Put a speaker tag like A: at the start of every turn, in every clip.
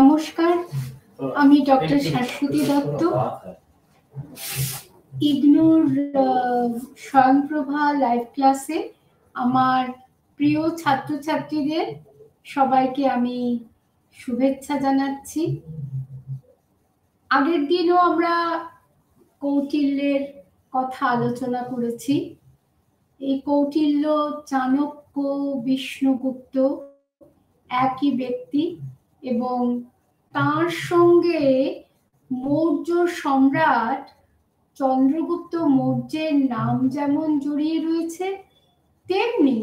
A: নমস্কার, আমি doctor Shashwati Dutta. ইগনুর স্বয়ংপ্রভা live ক্লাসে আমার প্রিয় ছাত্রছাত্রীদের সবাইকে আমি শুভেচ্ছা জানাচ্ছি। আগের দিনও আমরা কৌটিল্যের কথা আলোচনা করেছি। এই কৌটিল্য, চাণক্য, বিষ্ণুগুপ্ত একই ব্যক্তি এবং তার সঙ্গে মৌর্য সম্রাট চন্দ্রগুপ্ত মৌর্যের নাম যেমন জড়িয়ে রয়েছে, তেমনি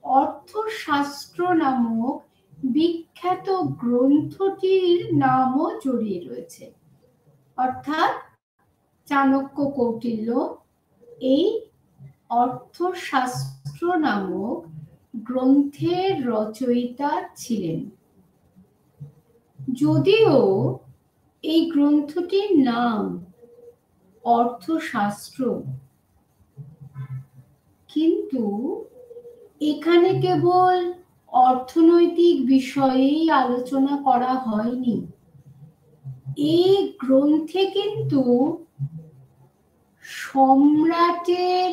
A: অর্থশাস্ত্র নামক বিখ্যাত গ্রন্থটির নামও জড়িয়ে রয়েছে। অর্থাৎ চাণক্য কৌটিল্য এই অর্থশাস্ত্র নামক গ্রন্থের রচয়িতা ছিলেন। যদিও এই গ্রন্থটির নাম অর্থশাস্ত্র, কিন্তু এখানে কেবল অর্থনৈতিক বিষয়েই আলোচনা করা হয়নি। এই গ্রন্থে কিন্তু সম্রাটের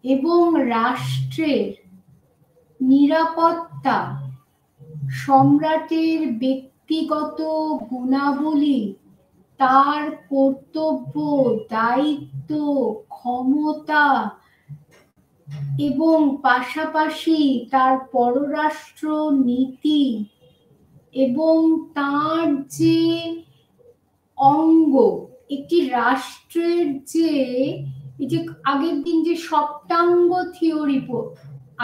A: এবং রাষ্ট্রের নিরাপত্তা, সম্রাটের ব্যক্তিগত গুণাবলী, তার কর্তব্য, দায়িত্ব, ক্ষমতা এবং পাশাপাশি তার পররাষ্ট্র নীতি এবং তার যে অঙ্গ, একটি রাষ্ট্রের যে আগের দিন যে সপ্তাঙ্গ থিওরি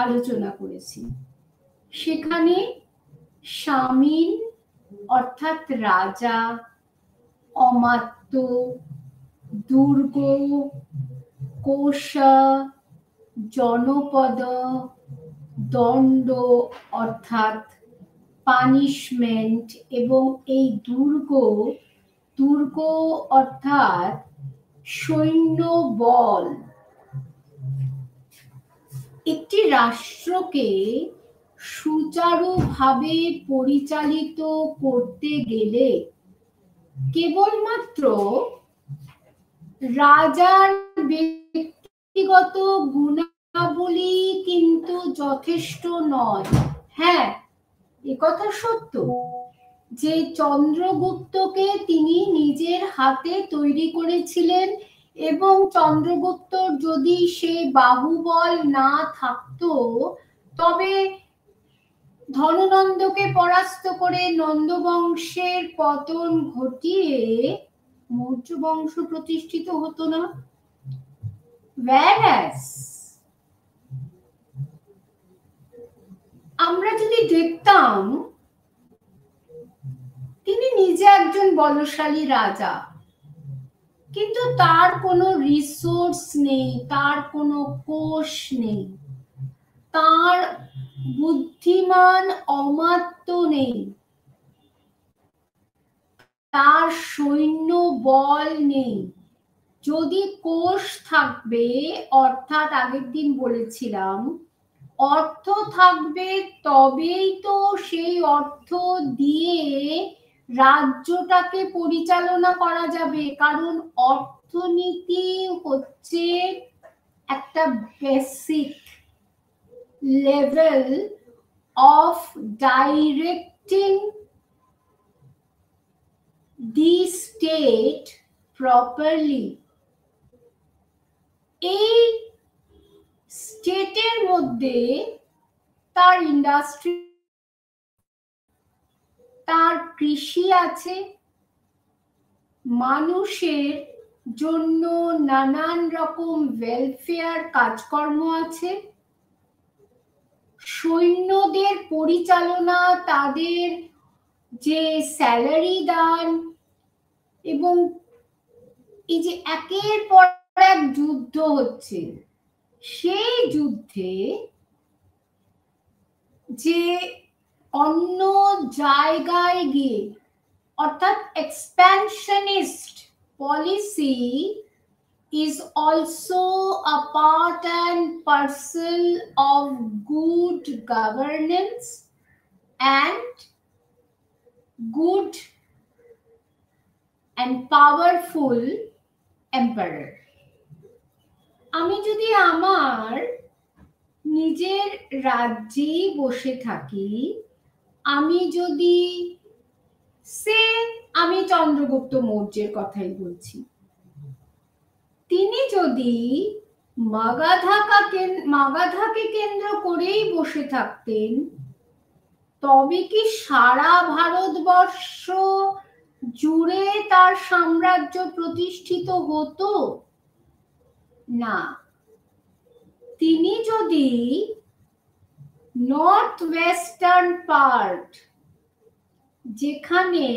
A: আলোচনা করেছি, সেখানে সামিল অর্থাৎ রাজা, অমাত্য, দুর্গ, কোষা, জনপদ, দণ্ড অর্থাৎ পানিশমেন্ট এবং এই দুর্গ অর্থাৎ সৈন্য বল। একটি রাষ্ট্রকে সুচারুভাবে পরিচালিত করতে গেলে কেবলমাত্র রাজার ব্যক্তিগত গুণাবলী কিন্তু যথেষ্ট নয়। হ্যাঁ, একথা সত্য যে চন্দ্রগুপ্তকে তিনি নিজের হাতে তৈরি করেছিলেন এবং চন্দ্রগুপ্তর যদি সে বাহুবল না থাকতো, তবে ধননন্দকে পরাস্ত করে নন্দ বংশের পতন ঘটিয়ে মৌর্য বংশ প্রতিষ্ঠিত হতো না। Whereas আমরা যদি দেখতাম তিনি নিজে একজন বলশালী রাজা, কিন্তু তার কোনো রিসোর্স নেই, তার কোনো কোষ নেই, তার বুদ্ধিমান অমাত্য নেই, তার সৈন্য বল নেই। যদি কোষ থাকবে, অর্থাৎ আগের দিন বলেছিলাম অর্থ থাকবে, তবেই তো সেই অর্থ দিয়ে রাজ্যটাকে পরিচালনা করা যাবে। কারণ অর্থনীতি হচ্ছে একটা basic level of directing the state properly. এই স্টেটের মধ্যে তার ইন্ডাস্ট্রি, তার কৃষি আছে, মানুষের জন্য নানান রকম ওয়েলফেয়ার কাজকর্ম আছে, সৈন্যদের পরিচালনা, তাদের যে স্যালারি দান এবং এই যে একের পর এক যুদ্ধ হচ্ছে, সেই যুদ্ধে যে অন্য জায়গায় গিয়ে অর্থাৎ এক্সপ্যানশনিস্ট policy is also a part and parcel of good governance and good and powerful emperor. আমি যদি আমার নিজের রাজ্যেই বসে থাকি, আমি যদি আমি চন্দ্রগুপ্ত মৌর্যের কথাই বলছি, তিনি যদি মাগাধাকে কেন্দ্র করেই বসে থাকতেন, তবে কি সারা ভারতবর্ষ জুড়ে তার সাম্রাজ্য প্রতিষ্ঠিত হতো? না। তিনি যদি নর্থ ওয়েস্টার্ন পার্ট, যেখানে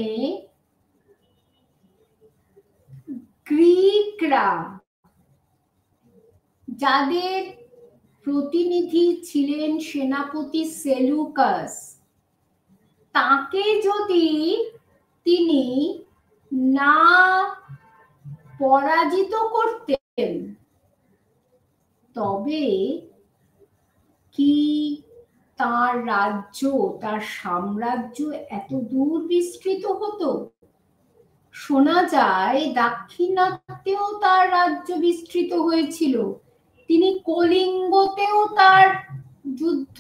A: গ্রিকরা, যাদের প্রতিনিধি ছিলেন সেনাপতি সেলুকাস, তাকে যদি তিনি না পরাজিত করতেন, তবে কি তার রাজ্য, তার সাম্রাজ্য এত দূর বিস্তৃত হতো? শোনা যায় দাক্ষিণাত্যেও তার রাজ্য বিস্তৃত হয়েছিল। তিনি কলিঙ্গতেও তার যুদ্ধ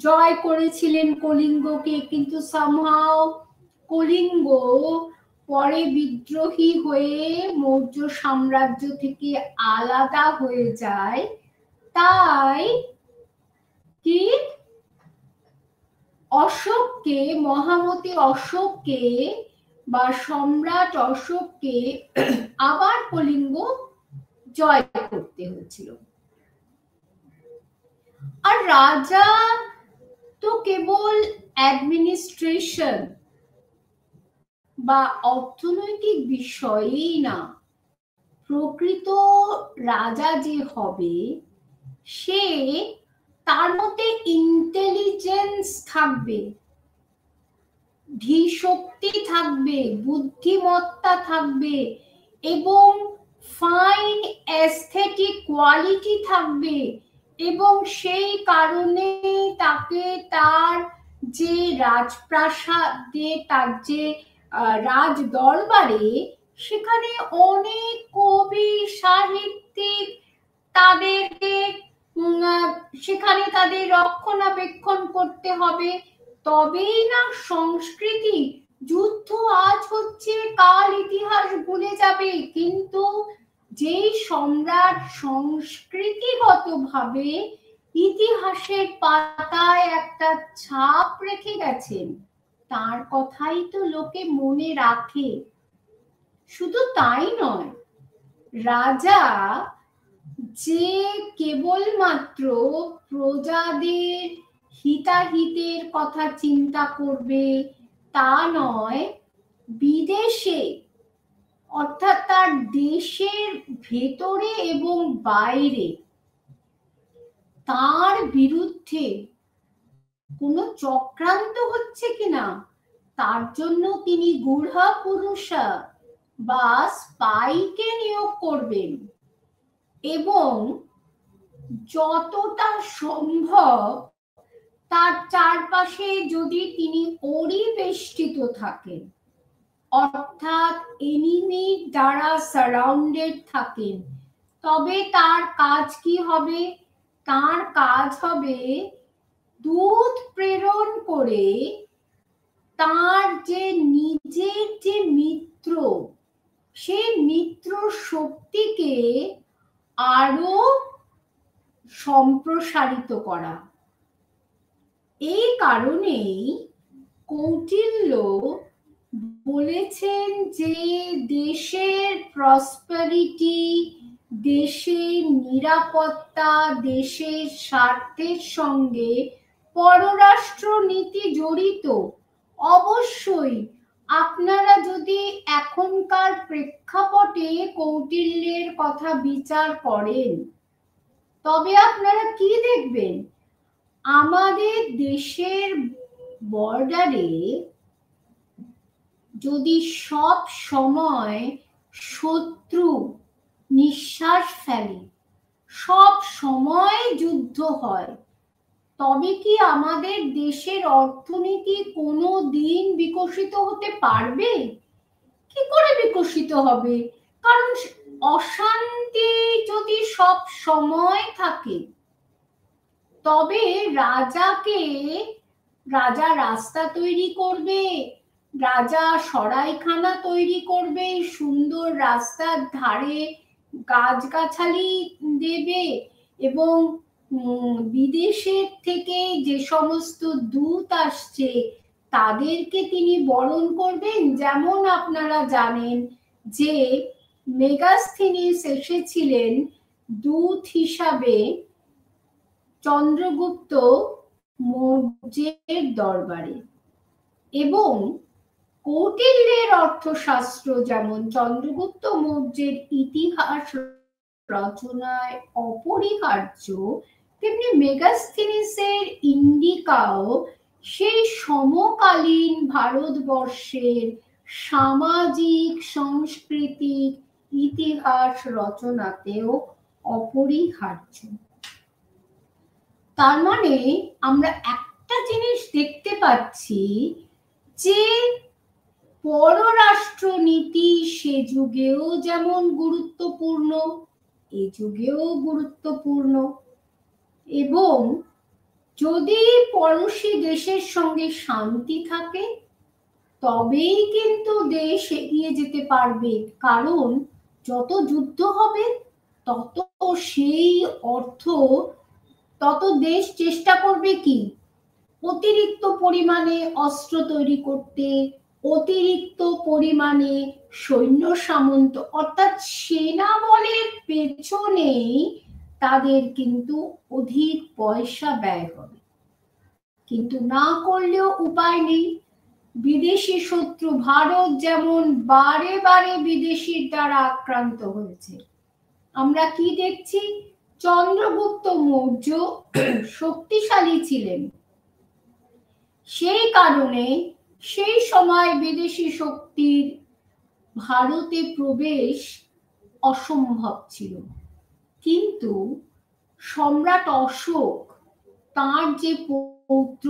A: জয় করেছিলেন কলিঙ্গকে, কিন্তু somehow কলিঙ্গ পরে বিদ্রোহী হয়ে মৌর্য সাম্রাজ্য থেকে আলাদা হয়ে যায়। তাই কি অশোককে, মহামতি অশোককে বা সম্রাট অশোককে আবার কলিঙ্গ জয় করতে হয়েছিল। আর রাজা তো কেবল অ্যাডমিনিস্ট্রেশন বা অর্থনৈতিক বিষয়েই না, প্রকৃত রাজা যে হবে, সে তার মধ্যে ইন্টেলিজেন্স থাকবে, ধীশক্তি থাকবে, বুদ্ধিমত্তা থাকবে এবং ফাইন অ্যাস্থেটিক কোয়ালিটি থাকবে, এবং সেই কারণে তাকে তার যে রাজপ্রাসাদে, তার যে রাজ দরবারে, সেখানে অনেক কবি সাহিত্যিক, তাদেরকে সেখানে তাদের রক্ষণাবেক্ষণ করতে হবে, তবেই না সংস্কৃতি। যুদ্ধ আজ হচ্ছে, কাল ইতিহাস ভুলে যাবে, কিন্তু যেই সম্রাট সংস্কৃতিগতভাবে ইতিহাসের পাতায় একটা ছাপ রেখে গেছেন, তার কথাই তো লোকে মনে রাখে। শুধু তাই নয়, রাজা যে কেবলমাত্র প্রজাদের হিতাহিতের কথা চিন্তা করবে তা নয়, বিদেশে অর্থাৎ তার দেশের ভেতরে এবং বাইরে তার বিরুদ্ধে কোনো চক্রান্ত হচ্ছে কিনা, তার জন্য তিনি গূঢ়া পুরুষা বা স্পাইকে নিয়োগ করবেন, এবং যতটা সম্ভব তার চারপাশে যদি তিনি পরিবেষ্টিত থাকেন, অর্থাৎ এনিমি দ্বারা সারাউন্ডেড থাকেন, তবে তার কাজ কি হবে? তার কাজ হবে দূত প্রেরণ করে তার যে নিজের যে মিত্র, সেই মিত্র শক্তিকে আরো সম্প্রসারিত করা। এই কারণেই কৌটিল্য বলেছেন যে দেশের প্রসপারিটি, দেশের নিরাপত্তা, দেশের স্বার্থের সঙ্গে পররাষ্ট্র নীতি জড়িত। অবশ্যই আপনারা যদি এখনকার প্রেক্ষাপটে কৌটিল্যের কথা বিচার করেন, তবে আপনারা কি দেখবেন? আমাদের দেশের বর্ডারে যদি সব সময় শত্রু নিঃশ্বাস ফেলে, সব সময় যুদ্ধ হয়, তবে কি আমাদের দেশের অর্থনীতি কোনো দিন বিকশিত হতে পারবে? কি করে বিকশিত হবে? কারণ অশান্তি যদি সব সময় থাকে, তবে রাজা রাস্তা তৈরি করবে, রাজা সরাইখানা তৈরি করবে, সুন্দর রাস্তার ধারে গাছগাছালি দেবে, এবং বিদেশের থেকে যে সমস্ত দূত আসছে তাদেরকে তিনি বরণ করবেন। যেমন আপনারা জানেন যে মেগাস্থিনিস এসেছিলেন দূত হিসাবে চন্দ্রগুপ্ত মৌর্যের দরবারে, এবং কৌটিল্যের অর্থশাস্ত্র যেমন চন্দ্রগুপ্ত মৌর্যের ইতিহাস রচনায় অপরিহার্য, তেমনি মেগাস্থিনিসের ইন্ডিকাও সেই সমকালীন ভারতবর্ষের সামাজিক সাংস্কৃতিক ইতিহাস রচনাতেও অপরিহার্য। তার মানে আমরা একটা জিনিস দেখতে পাচ্ছি যে পররাষ্ট্রনীতি সে যুগেও যেমন গুরুত্বপূর্ণ, এ যুগেও গুরুত্বপূর্ণ, এবং যদি পড়শি দেশের সঙ্গে শান্তি থাকে তবেই কিন্তু দেশ এগিয়ে যেতে পারবে। কারণ যত যুদ্ধ হবে তত সেই অর্থ, তত দেশ চেষ্টা করবে কি অতিরিক্ত পরিমাণে অস্ত্র তৈরি করতে, অতিরিক্ত পরিমাণে সৈন্য সামন্ত, অর্থাৎ সেনা বলের পেছনেই তাদের কিন্তু অধিক পয়সা ব্যয় হবে। কিন্তু না করলেও উপায় নেই। বিদেশি শত্রু ভারত যেমন বারে বারে বিদেশির দ্বারা আক্রান্ত হয়েছে। আমরা কি দেখছি? চন্দ্রগুপ্ত মৌর্য শক্তিশালী ছিলেন, সেই কারণে সেই সময় বিদেশি শক্তির ভারতে প্রবেশ অসম্ভব ছিল। কিন্তু সম্রাট অশোক, তার যে পৌত্র,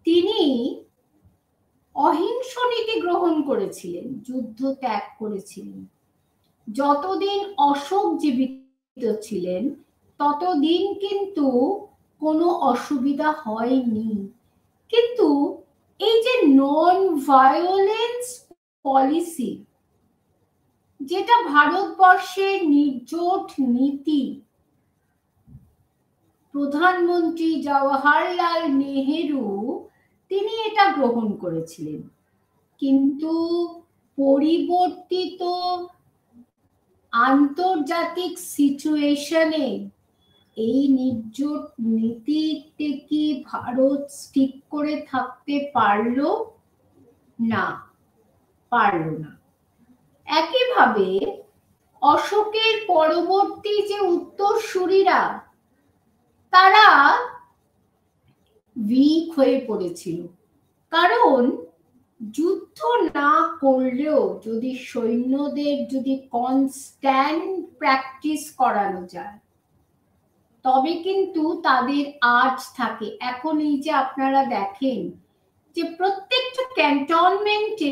A: তিনি অহিংস নীতি গ্রহণ করেছিলেন, যুদ্ধ ত্যাগ করেছিলেন। যতদিন অশোক জীবিত ছিলেন ততদিন কিন্তু কোনো অসুবিধা হয়নি। কিন্তু এই যে নন ভায়োলেন্স পলিসি, যেটা ভারতবর্ষের নির্জোট নীতি, প্রধানমন্ত্রী জওহরলাল নেহেরু তিনি এটা গ্রহণ করেছিলেন। কিন্তু পরিবর্তিত আন্তর্জাতিক সিচুয়েশনে এই নির্জোট নীতিতে কি ভারত স্টিক করে থাকতে পারলো না? পারল না। একইভাবে অশোকের পরবর্তী যে উত্তরসূরিরা, তারা উইক হয়ে পড়েছিল। কারণ যুদ্ধ না করলেও যদি সৈন্যদের যদি কনস্ট্যান্ট প্র্যাকটিস করানো যায় তবে কিন্তু তাদের আজ থাকে। এখন এই যে আপনারা দেখেন যে প্রত্যেকটা ক্যান্টনমেন্টে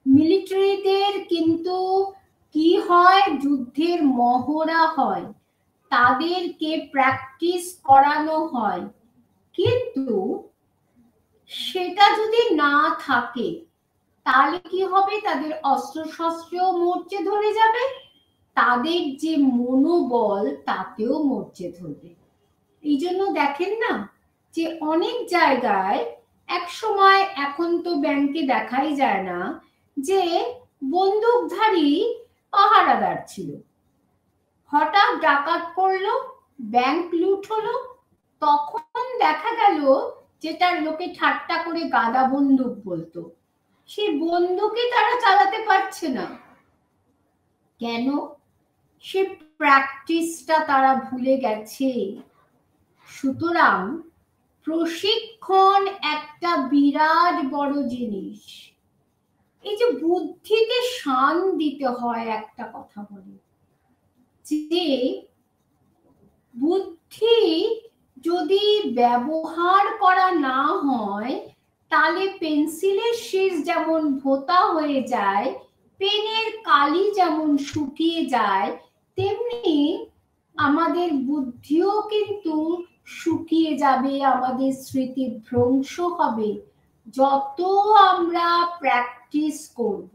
A: মিলিটারিদের কিন্তু কি হয়, যুদ্ধের মহড়া হয়, তাদেরকে প্র্যাকটিস করানো হয়। কিন্তু সেটা যদি না থাকে তাহলে কি হবে? তাদের অস্ত্রশস্ত্রেও মরচে ধরে যাবে, তাদের যে মনোবল তাতেও মরচে ধরবে। এই জন্য দেখেন না যে অনেক জায়গায় এক সময়, এখন তো ব্যাংকে দেখাই যায় না, যে বন্দুকধারী পাহারাদার ছিল, হঠাৎ ডাকাত পড়লো, ব্যাংক লুট হলো, তখন দেখা গেল যেটার লোকে ঠাট্টা করে গাদা বন্দুক বলতো, সেই বন্দুকই তারা চালাতে পারছে না। কেন? সে প্র্যাকটিসটা তারা ভুলে গেছে। সুতরাং প্রশিক্ষণ একটা বিরাট বড় জিনিস। এই যে বুদ্ধিতে শান দিতে হয়, একটা কথা বলি যে বুদ্ধি যদি ব্যবহার করা না হয় তাহলে পেন্সিলের শেষ যেমন ভোঁতা হয়ে যায়, পেনের কালি যেমন শুকিয়ে যায়, তেমনি আমাদের বুদ্ধিও কিন্তু শুকিয়ে যাবে, আমাদের স্মৃতি ভ্রংশ হবে যত আমরা প্র্যাকটিস করব,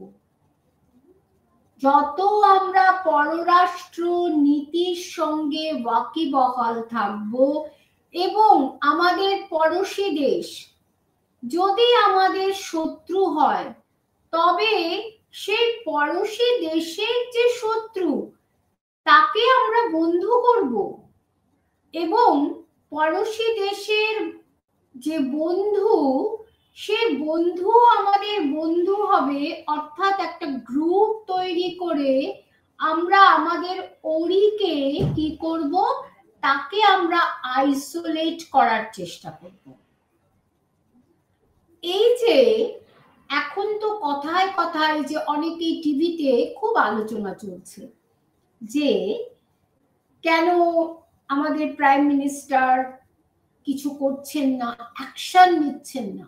A: যত আমরা পররাষ্ট্র নীতির সঙ্গে ওয়াকিবহাল থাকব এবং আমাদের পড়োশী দেশ যদি আমাদের শত্রু হয় তবে সেই পড়োশী দেশের যে শত্রু তাকে আমরা বন্ধু করব এবং পড়োশী দেশের যে বন্ধু সে বন্ধু আমাদের বন্ধু হবে, অর্থাৎ একটা গ্রুপ তৈরি করে আমরা আমাদের ওড়িকে কি করব, তাকে আমরা আইসোলেট করার চেষ্টা করব। এই যে এখন তো কথায় কথায় যে অনেকেই টিভিতে খুব আলোচনা চলছে যে কেন আমাদের প্রাইম মিনিস্টার কিছু করছেন না, অ্যাকশন নিচ্ছেন না।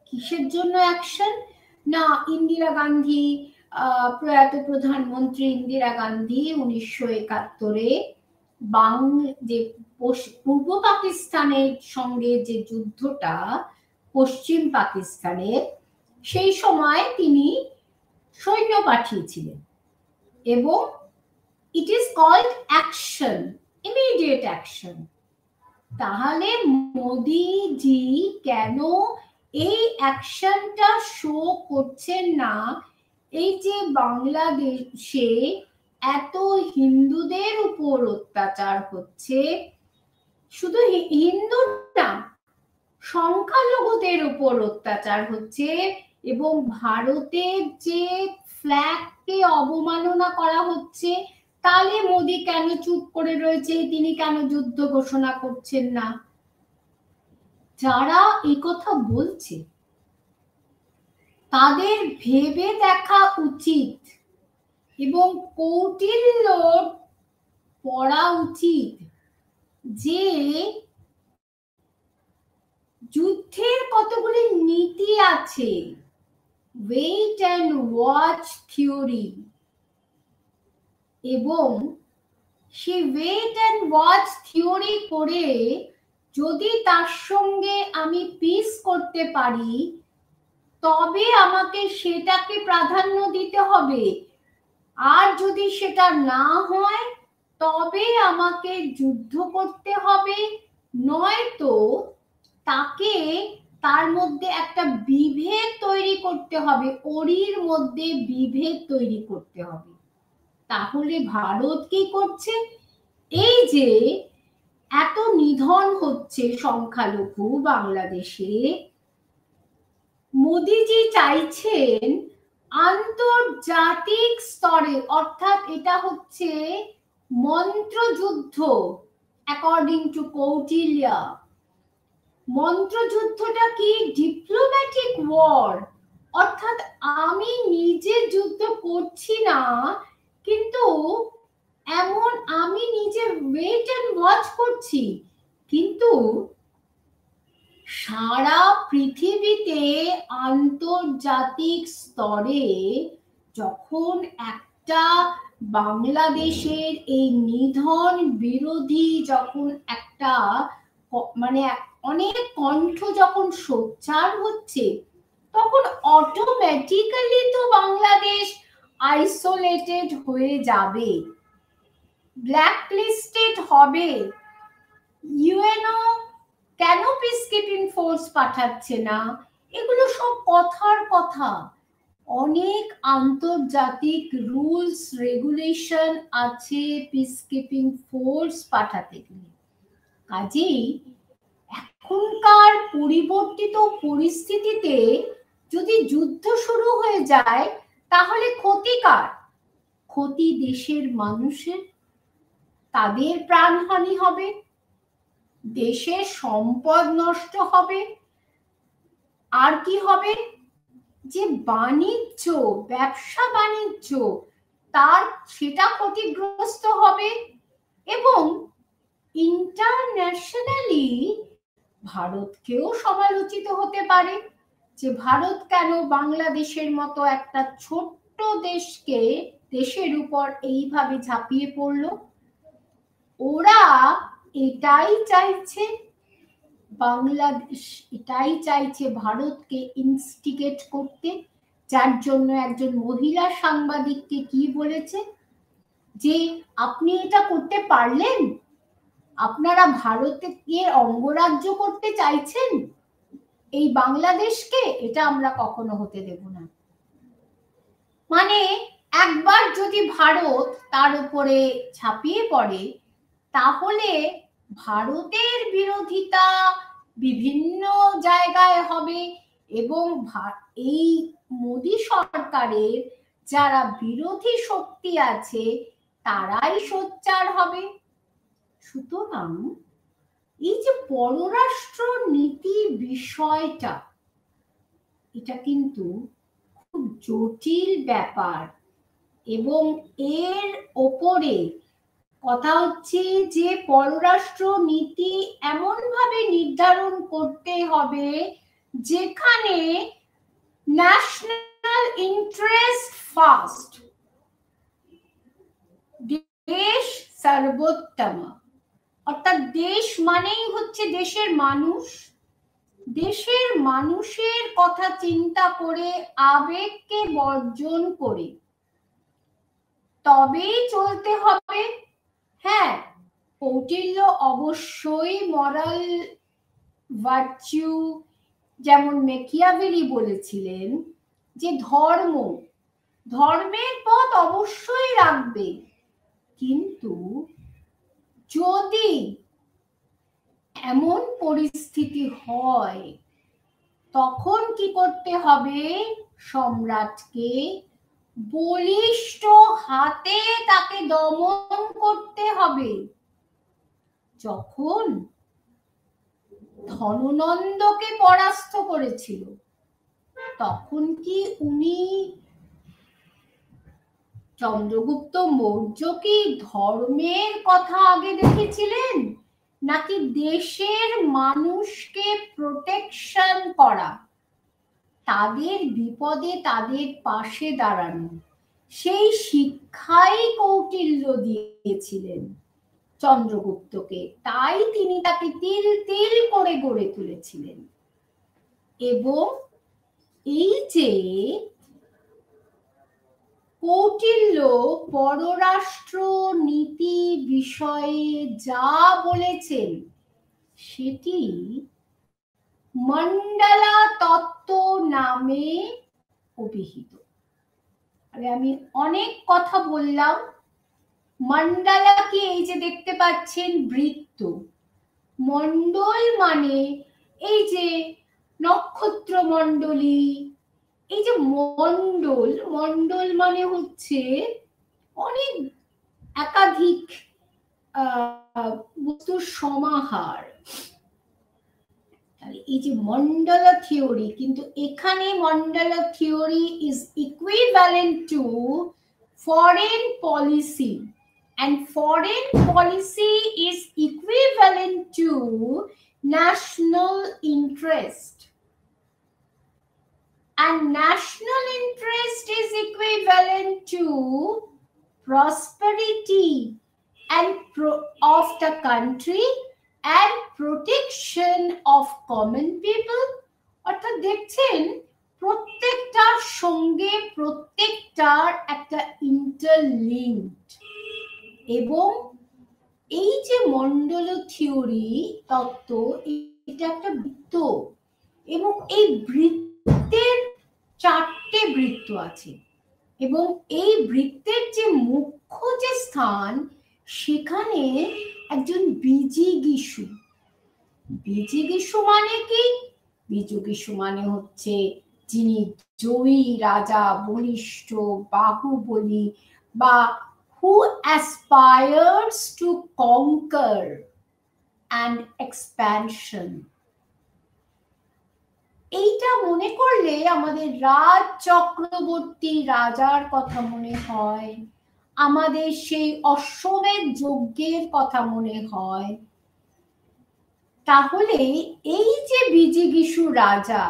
A: কিসের জন্য অ্যাকশন? না, ইন্দিরা গান্ধী, প্রয়াত প্রধানমন্ত্রী ইন্দিরা গান্ধী 1971-এ যে পূর্ব পাকিস্তানের সঙ্গে যে যুদ্ধটা পশ্চিম পাকিস্তানের, সেই সময় তিনি সৈন্য পাঠিয়েছিলেন এবং it is called action, immediate action. তাহলে মোদিজি কেন এই অ্যাকশনটা শো করছেন না? এই যে বাংলাদেশে এত হিন্দুদের উপর অত্যাচার হচ্ছে, শুধু হিন্দু না, সংখ্যালঘুদের উপর অত্যাচার হচ্ছে এবং ভারতের যে ফ্ল্যাগকে অবমাননা করা হচ্ছে, তাহলে মোদি কেন চুপ করে রয়েছে? তিনি কেন যুদ্ধ ঘোষণা করছেন না? যারা এই কথা বলছে তাদের ভেবে দেখা উচিত এবং কৌটিল্য পড়া উচিত যে যুদ্ধের কতগুলি নীতি আছে, ওয়েট অ্যান্ড ওয়াচ থিওরি, এবং সে ওয়েট অ্যান্ড ওয়াচ থিওরি করে যদি তার সঙ্গে আমি পিস করতে পারি তবে আমাকে সেটাকে প্রাধান্য দিতে হবে, আর যদি সেটা না হয় তবে আমাকে যুদ্ধ করতে হবে, নয়তো তাকে তার মধ্যে একটা বিভেদ তৈরি করতে হবে, ওড়ির মধ্যে বিভেদ তৈরি করতে হবে। তাহলে ভারত কি করছে? এই যে এত নিধন হচ্ছে সংখ্যালঘু বাংলাদেশে, মোদিজি চাইছেন আন্তর্জাতিক স্তরে, অর্থাৎ এটা হচ্ছে মন্ত্রযুদ্ধ অ্যাকর্ডিং টু কৌটিল্য। মন্ত্রযুদ্ধটা কি? ডিপ্লোম্যাটিক ওয়ার, অর্থাৎ আমি নিজে যুদ্ধ করছি না, কিন্তু এমন আমি নিজে ওয়েট এন্ড ওয়াচ করছি, কিন্তু সারা পৃথিবীতে আন্তর্জাতিক স্তরে যখন একটা বাংলাদেশের এই নিধন বিরোধী যখন একটা মানে অনেক কণ্ঠ যখন সোচ্চার হচ্ছে, তখন অটোমেটিক্যালি তো বাংলাদেশ আইসোলেটেড হয়ে যাবে, ব্ল্যাকলিস্টেড হবে। ইউএনও কেন পিসকিপিং ফোর্স পাঠাচ্ছে না? এগুলো সব কথার কথা। অনেক আন্তর্জাতিক রুলস রেগুলেশন আছে পিসকিপিং ফোর্স পাঠাতে গেলে। কাজেই এখনকার পরিবর্তিত পরিস্থিতিতে যদি যুদ্ধ শুরু হয়ে যায় তাহলে ক্ষতি কার? ক্ষতি দেশের মানুষের, তাদের প্রাণহানি হবে, দেশের সম্পদ নষ্ট হবে, আর কি হবে? যে বাণিজ্য, ব্যবসা বাণিজ্য, তার সেটা ক্ষতিগ্রস্ত হবে এবং ইন্টারন্যাশনালি ভারতকেও সমালোচিত হতে পারে যে ভারত কেন বাংলাদেশের মতো একটা ছোট্ট দেশের উপর এইভাবে ঝাঁপিয়ে পড়লো। ওরা এটাই চাইছে, বাংলাদেশ এটাই চাইছে ভারতকে ইনস্টিগেট করতে, যার জন্য একজন মহিলা সাংবাদিককে কি বলেছে যে আপনি এটা করতে পারলেন, আপনারা ভারতের অঙ্গরাজ্য করতে চাইছেন এই বাংলাদেশকে, এটা আমরা কখনো হতে দেব না। মানে একবার যদি ভারত তার উপরে ঝাঁপিয়ে পড়ে তাহলে ভারতের বিরোধিতা বিভিন্ন জায়গায় হবে এবং এই মোদী সরকারের যারা বিরোধী শক্তি আছে তারাই সোচ্চার হবে। সুতরাং এই যে পররাষ্ট্র নীতি বিষয়টা, এটা কিন্তু খুব জটিল ব্যাপার এবং এর ওপরে কথা হচ্ছে যে পররাষ্ট্র নীতি এমন ভাবে নির্ধারণ করতে হবে যেখানে ন্যাশনাল ইন্টারেস্ট ফার্স্ট, দেশ সর্বোত্তম, অর্থাৎ দেশ মানেই হচ্ছে দেশের মানুষ, দেশের মানুষের কথা চিন্তা করে আবেগকে বর্জন করে তবেই চলতে হবে। হ্যাঁ, কৌটিল্য অবশ্যই মরাল ভার্চু, যেমন মেকিয়াভেলি বলেছিলেন যে ধর্মের পথ অবশ্যই রাখবে, কিন্তু যদি এমন পরিস্থিতি হয় তখন কি করতে হবে, সম্রাটকে বলিষ্ঠ হাতে তাকে দমন করতে হবে। যখন ধননন্দকে পরাস্ত করেছিল তখন কি উনি চন্দ্রগুপ্ত মৌর্য কি ধর্মের কথা আগে দেখেছিলেন নাকি দেশের মানুষকে প্রোটেকশন করা, তাদের বিপদে তাদের পাশে দাঁড়ানো, সেই শিক্ষাই কৌটিল্য দিয়েছিলেন চন্দ্রগুপ্তকে, তাই তিনি তাকে তিল তিল করে গড়ে তুলেছিলেন। এবং এই যে কৌটিল্য পররাষ্ট্র নীতি বিষয়ে যা বলেছেন সেটি মন্ডলা তত্ত্ব নামে অভিহিত। আমি অনেক কথা বললাম। মন্ডলা কি, এই যে দেখতে পাচ্ছেন বৃত্ত, মন্ডল মানে এই যে নক্ষত্র মণ্ডলী, এই যে মন্ডল মানে হচ্ছে অনেক একাধিক বস্তুর সমাহার, এই যে মন্ডলা থিওরি, কিন্তু এখানে Mandala theory is equivalent to foreign policy, and foreign policy is equivalent to national interest, and national interest is equivalent to prosperity and of the country and protection of common people. অর্থাৎ দেখছেন প্রত্যেকটার সঙ্গে প্রত্যেকটার একটা interlinked, এবং এই যে Mondal theory তত্ত্ব, এটা একটা বৃত্ত এবং এই বৃত্তের 4টে বৃত্ত আছে এবং এই বৃত্তের যে মুখ্য যে স্থান সেখানে একজন বিজিগীষু, বিজিগীষু মানে কি, বিজিগীষু মানে হচ্ছে যিনি জয়ী রাজা, বলিষ্ঠ, বাহুবলী, বা who aspires to conquer and expansion। এইটা মনে করলে আমাদের রাজ চক্রবর্তী রাজার কথা মনে হয়, আমাদের সেই অশ্বমেধ যজ্ঞের কথা মনে হয়, তাহলে এই যে বিজিগীষু রাজা,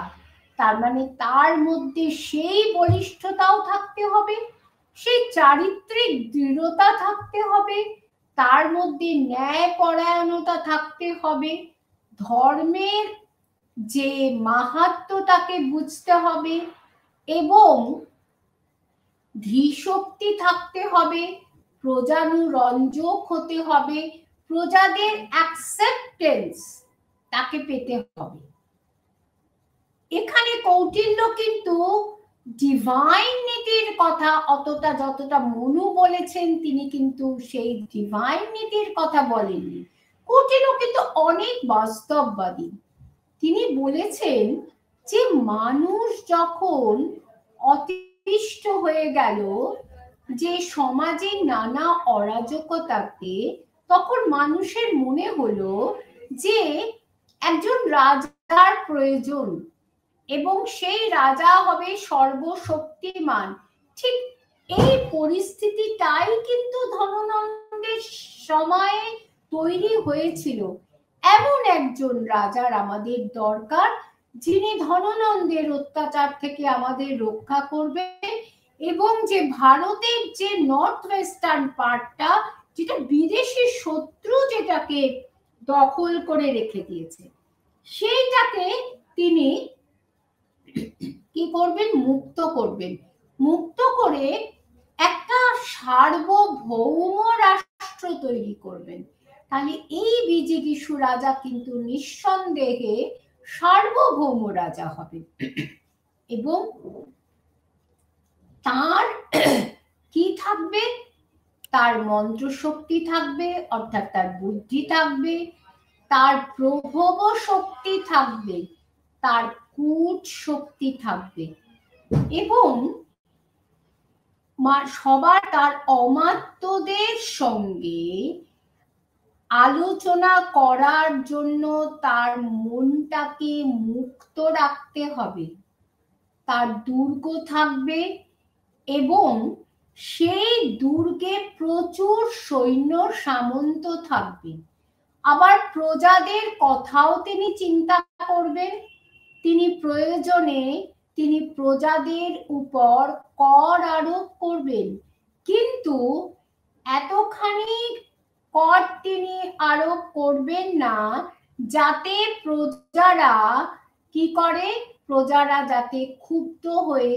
A: তার মানে তার মধ্যে সেই বলিষ্ঠতাও থাকতে হবে, সেই চারিত্রিক দৃঢ়তা থাকতে হবে, তার মধ্যে ন্যায় পরায়ণতা থাকতে হবে, ধর্মের যে মাহাত্ম্য তাকে বুঝতে হবে, এবং ধীশক্তি থাকতে হবে, প্রজানুরঞ্জক হতে হবে, প্রজাদের অ্যাকসেপ্টেন্স তাকে পেতে হবে। এখানে কৌটিল্য কিন্তু ডিভাইন নীতির কথা অতটা যতটা মনু বলেছেন, তিনি কিন্তু সেই ডিভাইন নীতির কথা বলেননি। কৌটিল্য কিন্তু অনেক বাস্তববাদী। তিনি বলেছেন যে মানুষ যখন অতিষ্ঠ হয়ে গেল যে সমাজের নানা অরাজকতাতে, তখন মানুষের মনে হলো যে একজন রাজার প্রয়োজন এবং সেই রাজা হবে সর্বশক্তিমান। ঠিক এই পরিস্থিতিটাই কিন্তু ধননন্দের সময়ে তৈরি হয়েছিল। এমন একজন রাজার আমাদের দরকার, যিনি ধননন্দের অত্যাচার থেকে আমাদের রক্ষা করবে, এবং যে ভারতের যে নর্থ ওয়েস্টার্ন পার্টটা, যেটা বিদেশি শত্রু যেটাকে দখল করে রেখে দিয়েছে, সেইটাকে তিনি কি করবেন? মুক্ত করবেন। মুক্ত করে একটা সার্বভৌম রাষ্ট্র তৈরি করবেন। তাহলে এই বিজিগীষু রাজা কিন্তু নিঃসন্দেহে সার্বভৌম রাজা হবে, এবং তার কি থাকবে? তার মন্ত্র শক্তি থাকবে, অর্থাৎ তার বুদ্ধি থাকবে, তার প্রভব শক্তি থাকবে, তার কূট শক্তি থাকবে, এবং সবার তার অমাত্যদের সঙ্গে আলোচনা করার জন্য তার মনটাকে মুক্ত রাখতে হবে, তার দুর্গ থাকবে, এবং সেই দুর্গে প্রচুর সৈন্য সামন্ত থাকবে। আবার প্রজাদের কথাও তিনি চিন্তা করবেন। তিনি প্রয়োজনে তিনি প্রজাদের উপর কর আরোপ করবেন, কিন্তু এতখানি কর তিনি আরোপ করবেন না যাতে প্রজারা কি করে? প্রজারা যাতে ক্ষুব্ধ হয়ে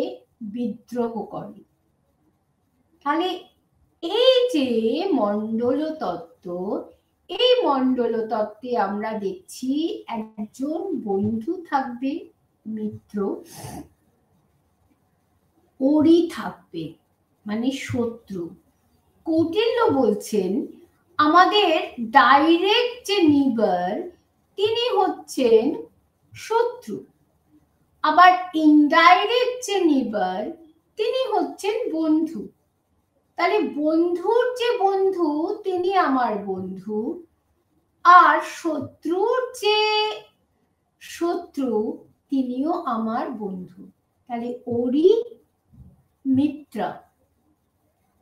A: বিদ্রোহ করে। তাহলে এই যে মণ্ডল তত্ত্ব, এই মণ্ডল তত্ত্বে আমরা দেখছি একজন বন্ধু থাকবে, মিত্র, ওরি থাকবে মানে শত্রু। কৌটিল্য বলছেন আমাদের ডাইরেক্ট যে নিবার তিনি হচ্ছেন শত্রু, আবার ইনডাইরেক্ট যে নিবার তিনি হচ্ছেন বন্ধু। তাহলে বন্ধুর যে বন্ধু তিনি আমার বন্ধু, আর শত্রুর যে শত্রু তিনিও আমার বন্ধু। তাহলে ওরি মিত্র,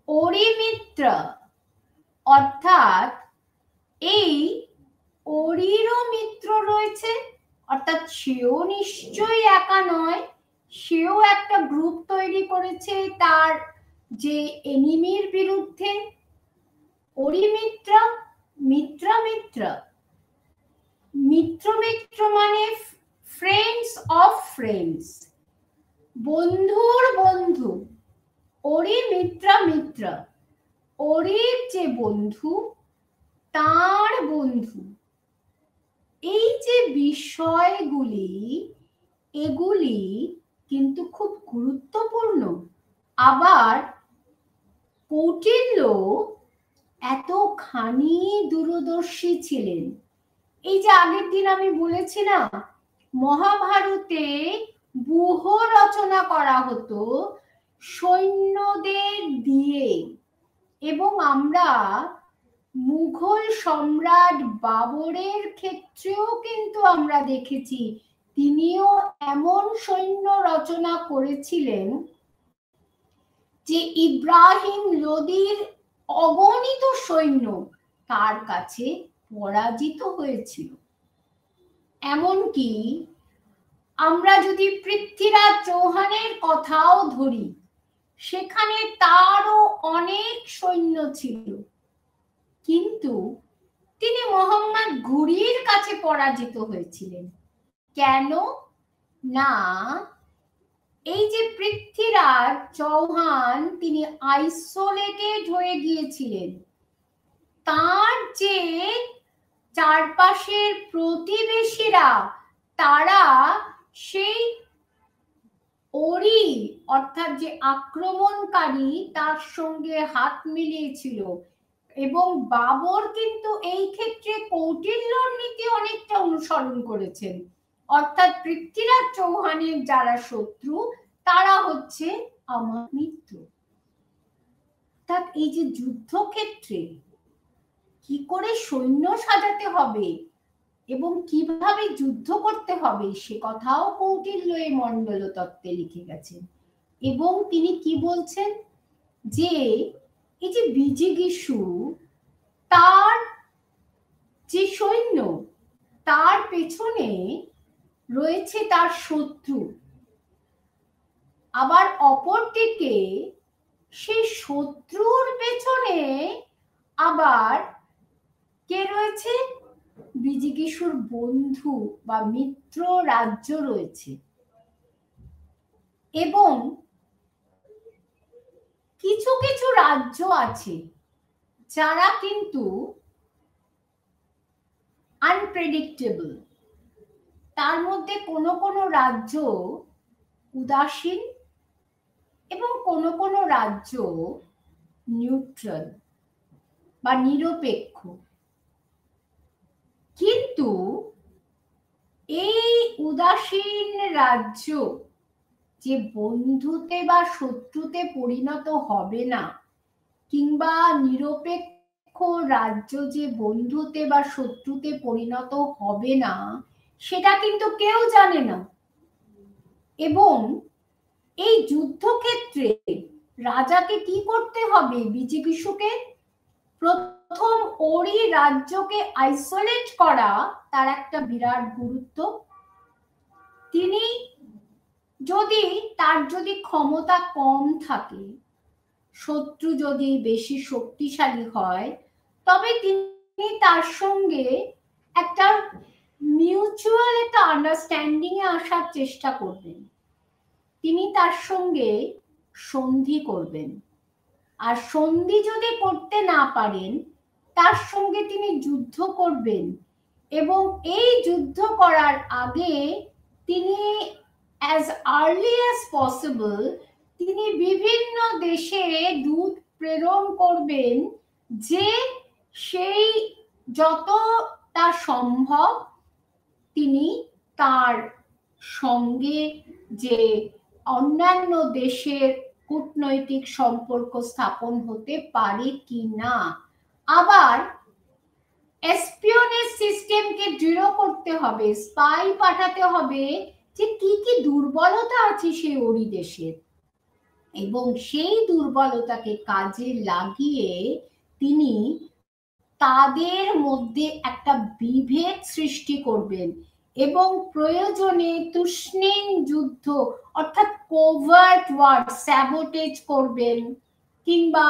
A: ওরি মিত্র অর্থাৎ এই ওরিরও মিত্র রয়েছে, অর্থাৎ সেও নিশ্চয়ই একা নয়, সেও একটা গ্রুপ তৈরি করেছে তার যে এনিমির বিরুদ্ধে। ওরি মিত্র, মিত্র মিত্র, মিত্র মিত্র মানে ফ্রেন্ডস অফ ফ্রেন্ডস, বন্ধুর বন্ধু। ওরি মিত্র মিত্র, ওরির যে বন্ধু তার বন্ধু। এই যে বিষয়গুলি, এগুলি কিন্তু খুব গুরুত্বপূর্ণ। আবার কৌটিল্য এতখানি দূরদর্শী ছিলেন। এই যে আগের দিন আমি বলেছি না, মহাভারতে ব্যূহ রচনা করা হতো সৈন্যদের দিয়ে, এবং আমরা মুঘল সম্রাট বাবরের ক্ষেত্রেও কিন্তু আমরা দেখেছি তিনিও এমন সৈন্য রচনা করেছিলেন যে ইব্রাহিম লোদির অগণিত সৈন্য তার কাছে পরাজিত হয়েছিল। এমনকি আমরা যদি পৃথ্বীরাজ চৌহানের কথাও ধরি, সেখানে তারও অনেক সৈন্য ছিল, কিন্তু তিনি মোহাম্মদ ঘুরির কাছে পরাজিত হয়েছিলেন। কেন? না, এই যে পৃথ্বীরাজ চৌহান তিনি আইসোলেটেড হয়ে গিয়েছিলেন, তার যে চারপাশের প্রতিবেশীরা তারা সেই ওরি অর্থাৎ যে আক্রমণকারী তার সঙ্গে হাত মিলিয়েছিল। এবং বাবর কিন্তু এই ক্ষেত্রে কৌটিল্যর নীতি অনেকটা অনুসরণ করেছেন, অর্থাৎ পৃথ্বীরাজ চৌহানের যারা শত্রু তারা হচ্ছে আমার মিত্র। অর্থাৎ এই যে যুদ্ধক্ষেত্রে কি করে সৈন্য সাজাতে হবে এবং কিভাবে যুদ্ধ করতে হবে সে কথাও কৌটিল্য এই মণ্ডল তত্ত্বে লিখে গেছেন। এবং তিনি কি বলছেন যে এই যে বিজিগীষু তার যে সৈন্য তার পেছনে রয়েছে তার শত্রু, আবার অপরদিকে সেই শত্রুর পেছনে আবার কে রয়েছে? বিজিগীষুর বন্ধু বা মিত্র রাজ্য রয়েছে। এবং কিছু কিছু রাজ্য আছে যারা কিন্তু আনপ্রেডিক্টেবল, তার মধ্যে কোনো কোনো রাজ্য উদাসীন এবং কোনো কোনো রাজ্য নিউট্রাল বা নিরপেক্ষ। কিন্তু এই উদাসীন রাজ্য যে বন্ধুতে বা শত্রুতে পরিণত হবে না, কিংবা নিরপেক্ষ রাজ্য যে বন্ধুতে বা শত্রুতে পরিণত হবে না, সেটা কিন্তু কেউ জানে না। এবং এই যুদ্ধক্ষেত্রে রাজাকে কি করতে হবে? বিজিগীষুকে প্রথম ওরি রাজ্যকে আইসোলেট করা তার একটা বিরাট গুরুত্ব। তিনি তার যদি ক্ষমতা কম থাকে, শত্রু যদি বেশি শক্তিশালী হয়, তবে তিনি তার সঙ্গে একটা মিউচুয়াল একটা আন্ডারস্ট্যান্ডিং এ আসার চেষ্টা করবেন। তিনি তার সঙ্গে সন্ধি করবেন, আর সন্ধি যদি করতে না পারেন তার সঙ্গে তিনি যুদ্ধ করবেন। এবং এই যুদ্ধ করার আগে তিনি as early as possible তিনি বিভিন্ন দেশে দূত প্রেরণ করবেন, যে সেই যতটা সম্ভব তিনি তার সঙ্গে যে অন্যান্য দেশের কূটনৈতিক সম্পর্ক স্থাপন হতে পারে কি না। আবার এসপিওনেজ সিস্টেমকে দৃঢ় করতে হবে, স্পাই পাঠাতে হবে যে কি কি দুর্বলতা আছে সেই ওরি দেশের, এবং সেই দুর্বলতাকে কাজে লাগিয়ে তিনি তাদের মধ্যে একটা বিভেদ সৃষ্টি করবেন এবং প্রয়োজনে তুষ্ণীন যুদ্ধ অর্থাৎ কোভার্ট ওয়ার স্যাবোটেজ করবেন, কিংবা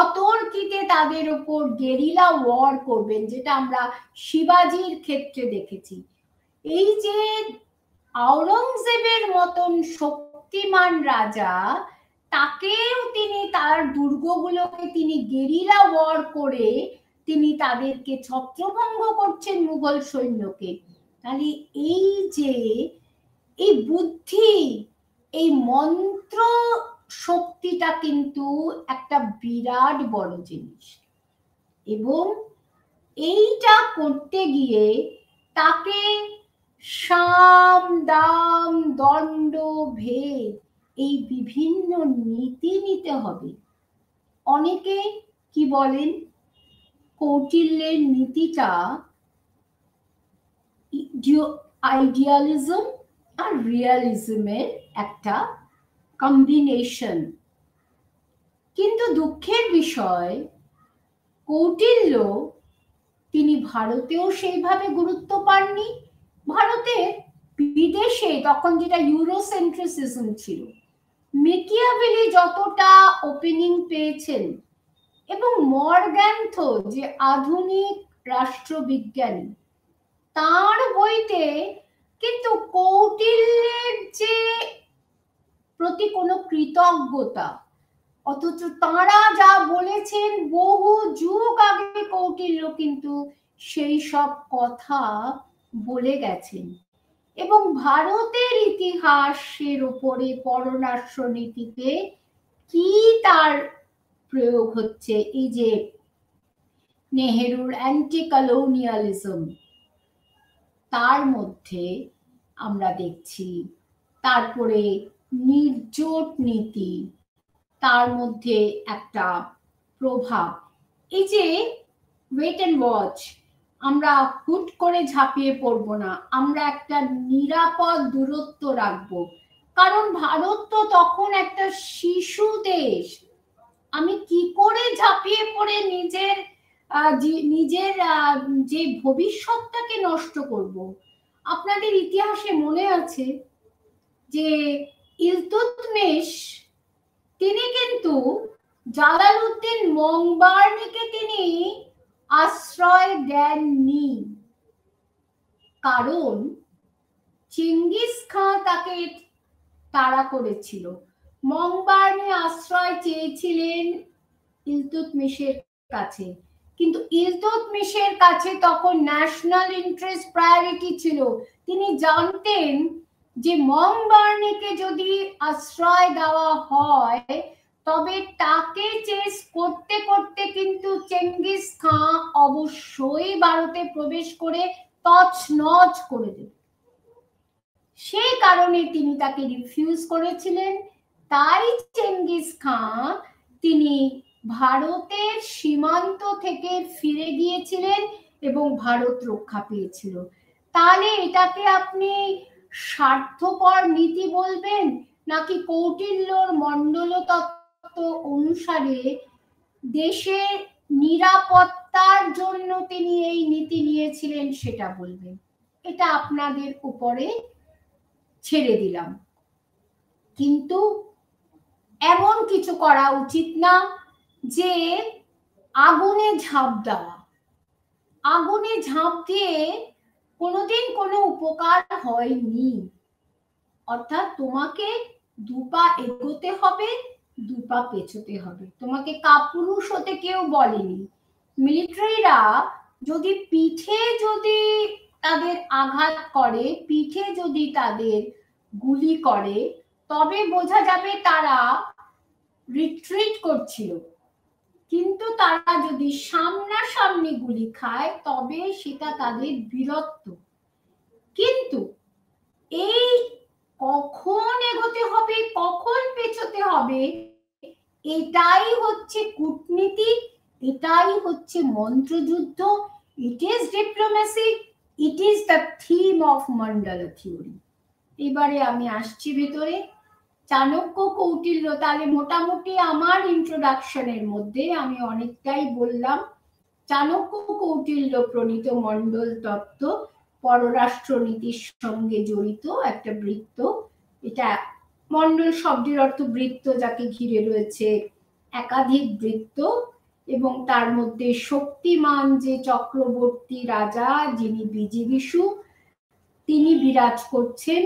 A: অতর্কিতে তাদের উপর গেরিলা ওয়ার করবেন, যেটা আমরা শিবাজির ক্ষেত্রে দেখেছি। এই যে আওরঙ্গজেবের মতন শক্তিমান রাজা, তাকেও তিনি তার দুর্গগুলোকে তিনি গেরিলা ওয়ার করে তিনি তাদেরকে ছত্রভঙ্গ করছেন মুঘল সৈন্যকে। তাহলে এই যে এই বুদ্ধি, এই মন্ত্র শক্তিটা কিন্তু একটা বিরাট বড় জিনিস। এবং এইটা করতে গিয়ে তাকে সাম দাম দণ্ড ভেদ এই বিভিন্ন নীতি নিতে হবে। অনেকে কি বলেন, কৌটিল্যের নীতিটা আইডিয়ালিজম আর রিয়ালিজমের একটা কম্বিনেশন। কিন্তু দুঃখের বিষয় কৌটিল্য তিনি ভারতেও সেইভাবে গুরুত্ব পাননি। ভারতে বিদেশে তখন যেটা ইউরোসেন্ট্রিসিজম ছিল, মেকিয়াভেলি যতটা ওপেনিং পেয়েছেন, এবং মর্গ্যানথো যে আধুনিক রাষ্ট্রবিজ্ঞানী, তার বইতে কিন্তু কৌটিল্যের যে প্রতি কোনো কৃতজ্ঞতা, অথচ তাঁরা যা বলেছেন বহু যুগ আগে কৌটিল্য কিন্তু সেই সব কথা বলে গেছেন। এবং ভারতের ইতিহাসের উপরে পররাষ্ট্র নীতিতে কি তার প্রয়োগ হচ্ছে, এই যে নেহেরুর অ্যান্টি কলোনিয়ালিজম, তার মধ্যে আমরা দেখছি। তারপরে নির্জোট নীতি, তার মধ্যে একটা প্রভাব। এই যে ওয়েট অ্যান্ড ওয়াচ, আমরা হুট করে ঝাঁপিয়ে পড়বো না, আমরা একটা নিরাপদ দূরত্ব রাখবো, কারণ ভারত তো তখন একটা শিশু দেশ। আমি কি করে ঝাঁপিয়ে পড়ে নিজের যে ভবিষ্যৎটাকে নষ্ট করব। আপনাদের ইতিহাসে মনে আছে যে ইলতুৎমিশ তিনি কিন্তু জালালউদ্দিন মংবার্নিকে তিনি আশ্রয় দেননি, কারণ চেঙ্গিস খান তাকে তাড়া করেছিল। মংবার্নি আশ্রয় চেয়েছিলেন ইলতুৎমিশের কাছে, কিন্তু ইলতুৎমিশের কাছে তখন ন্যাশনাল ইন্টারেস্ট প্রায়োরিটি ছিল। তিনি জানতেন যে মংবার্নিকে যদি আশ্রয় দেওয়া হয় তবে তাকে চেস করতে করতে কিন্তু চেঙ্গিস খান অবশ্যই ভারতে প্রবেশ করে তছনছ করে দেবে। সেই কারণে তিনি তাকে রিফিউজ করেছিলেন। তাই চেঙ্গিস খান তিনি ভারতের সীমান্ত থেকে ফিরে গিয়েছিলেন এবং ভারত রক্ষা পেয়েছিল। তাহলে এটাকে আপনি স্বার্থপর নীতি বলবেন, নাকি কৌটিল্যর মণ্ডল তত্ত্ব অনুসারে দেশের নিরাপত্তার জন্য তিনি এই নীতি নিয়েছিলেন সেটা বলবেন? এটা আপনাদের উপরে ছেড়ে দিলাম। কিন্তু এমন কিছু করা উচিত না যে আগুনে ঝাঁপ দেওয়া। আগুনে ঝাঁপ দিয়ে কোনোদিন কোনো উপকার হয়নি। অর্থাৎ তোমাকে দুপা এগোতে হবে, দুপা পেছোতে হবে। তোমাকে কাপুরুষ হতে কেউ বলেনি। মিলিটারিরা যদি পিঠে যদি তাদের আঘাত করে, পিঠে যদি তাদের গুলি করে, তবে বোঝা যাবে তারা রিট্রিট করছিল। কিন্তু তারা যদি সামনাসামনি গুলি খায় তবে সেটা তাদের বীরত্ব। কিন্তু এই কখন এগোতে হবে, কখন পেছোতে হবে, এটাই হচ্ছে কূটনীতি, এটাই হচ্ছে মন্ত্রযুদ্ধ। It is diplomacy, it is the theme of Mandala theory. এবারে আমি আসছি ভেতরে। চাণক্য কৌটিল্য, তাহলে মোটামুটি আমার ইন্ট্রোডাকশনের মধ্যে আমি অনেকটাই বললাম। চাণক্য কৌটিল্য প্রণীত মন্ডল তত্ত্ব পররাষ্ট্রনীতির সঙ্গে জড়িত একটা বৃত্ত। এটা মন্ডল শব্দের অর্থ বৃত্ত, যাকে ঘিরে রয়েছে একাধিক বৃত্ত, এবং তার মধ্যে শক্তিমান যে চক্রবর্তী রাজা, যিনি বিজিগীষু, তিনি বিরাজ করছেন।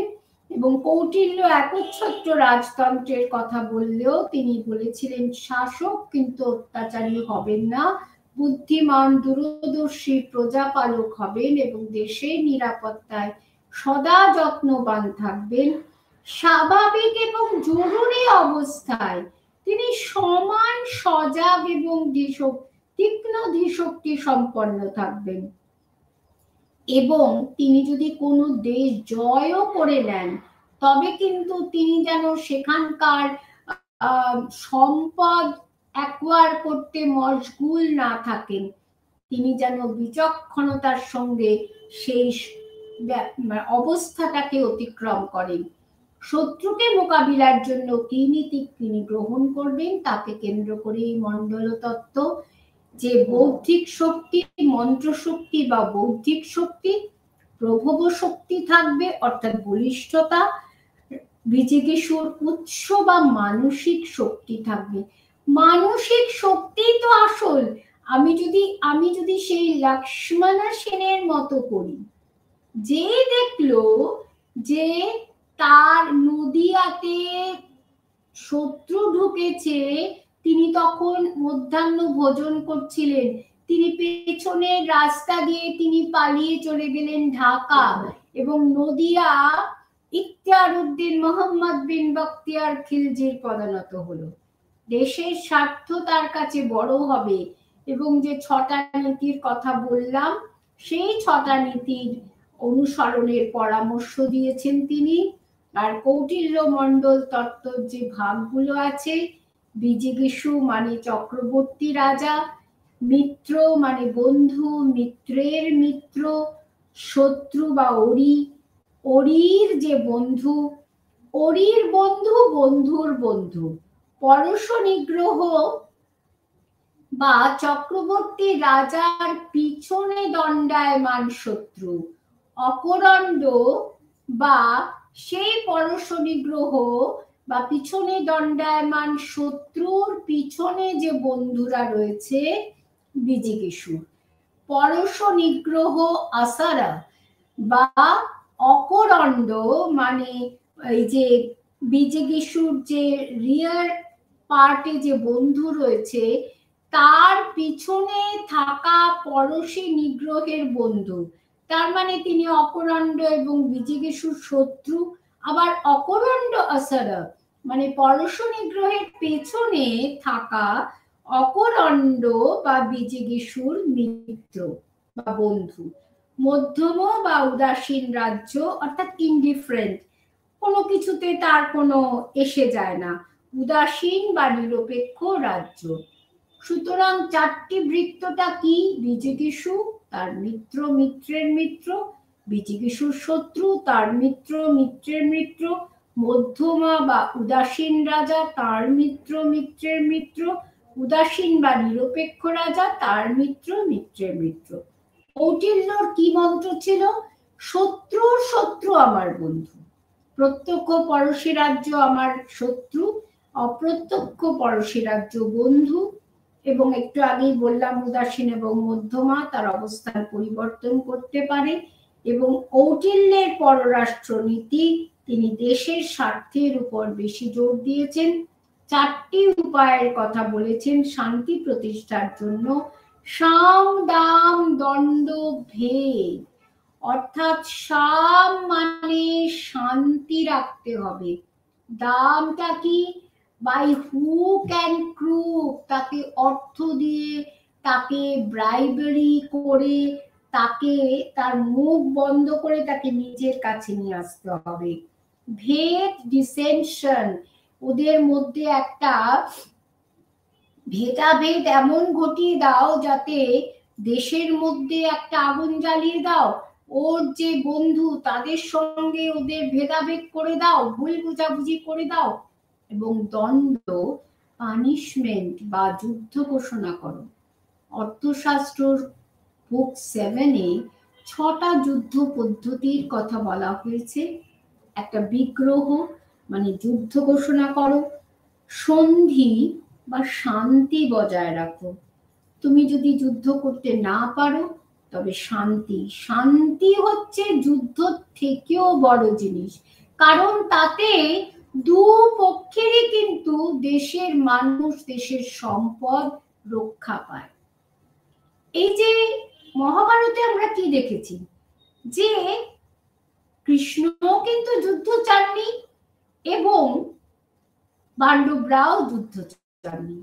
A: এবং কৌটিল্য একচ্ছত্র রাজতন্ত্রের কথা বললেও তিনি বলেছিলেন শাসক কিন্তু অত্যাচারী হবেন না, বুদ্ধিমান দূরদর্শী প্রজাপালক হবেন এবং দেশের নিরাপত্তায় সদা যত্নবান থাকবেন। স্বাভাবিক এবং জরুরি অবস্থায় তিনি সমান সজাগ এবং তীক্ষ্ণ ধীশক্তি সম্পন্ন থাকবেন। এবং তিনি যদি কোনো দেশ জয়ও করে নেন তবে কিন্তু তিনি যেন সেখানকার সম্পদ অ্যাকোয়ার করতে মশগুল না থাকেন। তিনি যেন বিচক্ষণতার সঙ্গে সেই অবস্থাটাকে অতিক্রম করেন। শত্রুকে মোকাবিলার জন্য কি নীতি তিনি গ্রহণ করবেন তাকে কেন্দ্র করে এই মন্ডল তত্ত্ব। যে বৌদ্ধিক শক্তি, মন্ত্র শক্তি বা বৌদ্ধিক শক্তি, প্রভব শক্তি থাকবে অর্থাৎ বলিষ্ঠতা, বিজিগীষুর উৎস বা মানসিক শক্তি থাকবে। মানসিক শক্তি তো আসল। আমি যদি সেই লক্ষ্মণ সেনের মতো করি, যে দেখলো যে তার নদিয়াতে শত্রু ঢুকেছে, তিনি তখন মধ্যাহ্ন ভোজন করছিলেন, তিনি পেছনের রাস্তা দিয়ে তিনি পালিয়ে চলে গেলেন ঢাকা, এবং নদিয়া ইখতিয়ার উদ্দিন মোহাম্মদ বিন বখতিয়ার খিলজির পদানত হলো। দেশের স্বার্থ তার কাছে বড় হবে, এবং যে 6টা নীতির কথা বললাম, সেই 6টা নীতির অনুসরণের পরামর্শ দিয়েছেন তিনি। আর কৌটিল্য মণ্ডল তত্ত্বর যে ভাগগুলো আছে, বিজিগীষু মানে চক্রবর্তী রাজা, মিত্র মানে বন্ধু, মিত্রের মিত্র, শত্রু বা অরি, অরির যে বন্ধু, অরির বন্ধু বন্ধুর বন্ধু, পরশ নিগ্রহ বা চক্রবর্তী রাজার পিছনে দণ্ডায়মান শত্রু, অকরণ্ড বা সেই পরশ নিগ্রহ বা পিছনে দণ্ডায়মান শত্রুর পিছনে যে বন্ধুরা রয়েছে বিজিগীষু। পরশ নিগ্রহ আসারা বা অকরণ্ড মানে এই যে বিজিগীষুর যে রিয়ার পার্টে যে বন্ধু রয়েছে, তার পিছনে থাকা পরশী নিগ্রহের বন্ধু, তার মানে তিনি অকরণ্ড এবং বিজিগীষুর শত্রু। আবার অকরণ্ড আসারা মানে পরশ নিগ্রহের পেছনে থাকা অকরণ্ড বা বিজিগীষুর মিত্র বা বন্ধু। মধ্যম বা উদাসীন রাজ্য অর্থাৎ ইনডিফারেন্ট, কোনো কিছুতে তার কোনো এসে যায় না, উদাসীন বা নিরপেক্ষ রাজ্য। সুতরাং 4টি বৃত্তটা কি? বিজিগীষু, তার মিত্র, মিত্রের মিত্র, বিজিগীষুর শত্রু, তার মিত্র, মিত্রের মিত্র, মধ্যমা বা উদাসীন রাজা, তার মিত্র, মিত্রের মিত্র, উদাসীন বা নিরপেক্ষ রাজা, তার মিত্র, মিত্রের মিত্র। কৌটিল্যর কি মন্ত্র ছিল? শত্রুর শত্রু আমার বন্ধু, প্রত্যক্ষ পড়শি রাজ্য আমার শত্রু, অপ্রত্যক্ষ পড়শি রাজ্য বন্ধু। এবং একটু আগেই বললাম উদাসীন এবং মধ্যমা তার অবস্থান পরিবর্তন করতে পারে। এবং কৌটিল্যের পররাষ্ট্র নীতি, তিনি দেশের স্বার্থের উপর বেশি জোর দিয়েছেন। 4টি উপায়ের কথা বলেছেন শান্তি প্রতিষ্ঠার জন্য। সাম দাম দণ্ড ভেদ, অর্থাৎ সাম মানে শান্তি রাখতে হবে, দামটা কি? বাই হুক অ্যান্ড ক্রুক, তাকে অর্থ দিয়ে, তাকে ব্রাইবারি করে, তাকে তার মুখ বন্ধ করে তাকে নিজের কাছে নিয়ে আসতে হবে। ভেদ ডিসেনশন, ওদের মধ্যে একটা ভেদাভেদ এমন ঘটিয়ে দাও যাতে দেশের মধ্যে একটা আগুন জ্বালিয়ে দাও, ওর যে বন্ধু তাদের সঙ্গে ওদের ভেদাভেদ করে দাও, ভুল বুঝাবুঝি করে দাও। এবং দণ্ড পানিশমেন্ট বা যুদ্ধ ঘোষণা করো। অর্থশাস্ত্রর বুক 7-এ 6টা যুদ্ধ পদ্ধতির কথা বলা হয়েছে। একটা বিগ্রহ মানে যুদ্ধ ঘোষণা করো, সন্ধি বা শান্তি বজায় রাখো। তুমি যদি যুদ্ধ করতে না পারো তবে শান্তি, শান্তি হচ্ছে যুদ্ধ থেকেও বড় জিনিস, কারণ তাতে দুপক্ষেরই কিন্তু দেশের মানুষ, দেশের সম্পদ রক্ষা পায়। এই যে মহাভারতে আমরা কি দেখেছি, যে কৃষ্ণও কিন্তু যুদ্ধ চাননি এবং পাণ্ডবরাও যুদ্ধ চাননি।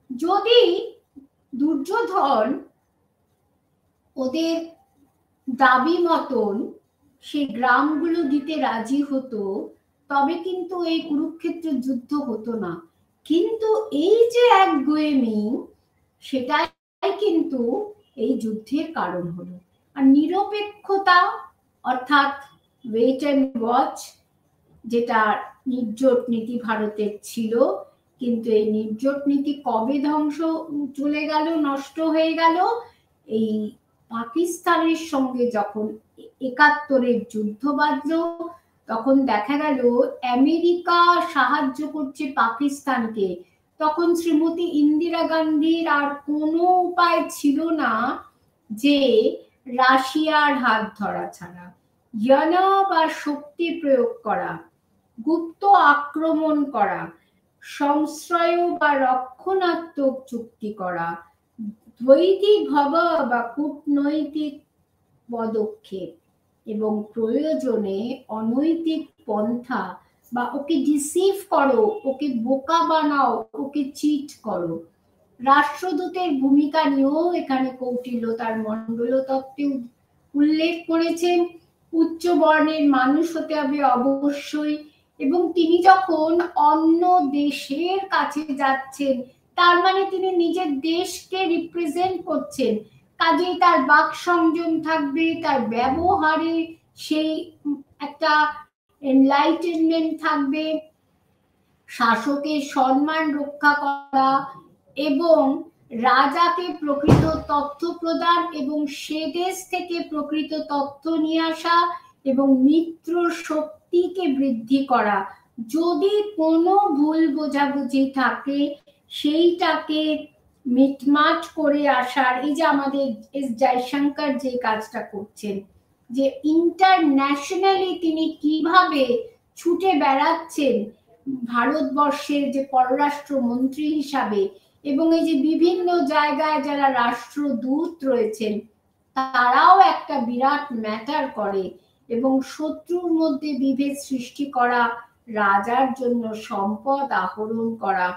A: যদি দুর্যোধন ওদের দাবি মতন সেই গ্রামগুলো দিতে রাজি হতো, তবে কিন্তু এই কুরুক্ষেত্রের যুদ্ধ হতো না। কিন্তু এই যে একগুঁয়েমি, সেটাই কিন্তু এই যুদ্ধের কারণ হলো। আর নিরপেক্ষতা অর্থাৎ ওয়েট অ্যান্ড ওয়াচ, যেটা নির্জোট নীতি ভারতের ছিল, কিন্তু এই নির্জোট নীতি কবে ধ্বংস চলে গেল, নষ্ট হয়ে গেল? এই পাকিস্তানের সঙ্গে যখন ৭১-এর যুদ্ধ বাজলো, তখন দেখা গেল আমেরিকা সাহায্য করছে পাকিস্তানকে। তখন শ্রীমতী ইন্দিরা গান্ধীর আর কোনো উপায় ছিল না যে রাশিয়ার হাত ধরা ছাড়া। জনব আর শক্তি প্রয়োগ করা, গুপ্ত আক্রমণ করা, সংশ্রয় বা রক্ষণাত্মক চুক্তি করা, দ্বৈতী ভাব বা কূটনৈতিক পদক্ষেপ এবং প্রয়োজনে অনৈতিক পন্থা বা ওকে ডিসিভ করো, ওকে বোকা বানাও, ওকে চিট করো। রাষ্ট্রদূতের ভূমিকা নিয়েও এখানে কৌটিল্য তার মণ্ডলতত্ত্বে উল্লেখ করেছেন। উচ্চ বর্ণের মানুষ হতে হবে অবশ্যই, এবং তিনি যখন অন্য দেশের কাছে যাচ্ছেন তার মানে তিনি নিজের দেশকে রিপ্রেজেন্ট করছেন, কাজেই তার বাক সংযম থাকবে, তার ব্যবহারে সেই একটা এনলাইটেনমেন্ট থাকবে, শাসকের সম্মান রক্ষা করা এবং রাজাকে প্রকৃত তথ্য প্রদান এবং সে দেশ থেকে প্রকৃত তথ্য নিয়ে আসা এবং মিত্র শক্তিকে বৃদ্ধি করা। যদি কোনো ভুল বোঝাবুঝি থাকে সেইটাকে মিটমাট করে আসার, এই যে আমাদের এস জয়শঙ্কর যে কাজটা করছেন, যে ইন্টারন্যাশনালি তিনি কিভাবে ছুটে বেড়াচ্ছেন ভারতবর্ষের যে পররাষ্ট্রমন্ত্রী হিসাবে, এবং এই যে বিভিন্ন জায়গায় যারা রাষ্ট্রদূত রয়েছেন তারাও একটা বিরাট ম্যাটার করে, এবং শত্রুর মধ্যে বিভেদ সৃষ্টি করা, রাজার জন্য সম্পদ আহরণ করা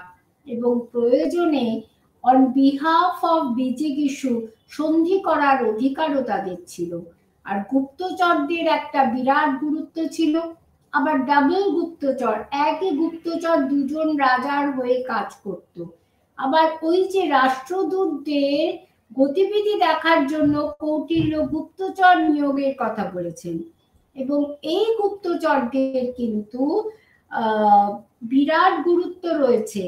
A: এবং প্রয়োজনে অন বিহাফ অফ বিজিগিষু সন্ধি করার অধিকারও তাদের ছিল। আর গুপ্তচরদের একটা বিরাট গুরুত্ব ছিল। আবার ডাবল গুপ্তচর, একই গুপ্তচর দুজন রাজার হয়ে কাজ করত। আবার ওই যে রাষ্ট্রদূতদের গতিবিধি দেখার জন্য কৌটিল্য গুপ্তচর নিয়োগের কথা বলেছেন, এবং এই গুপ্তচরদের কিন্তু বিরাট গুরুত্ব রয়েছে,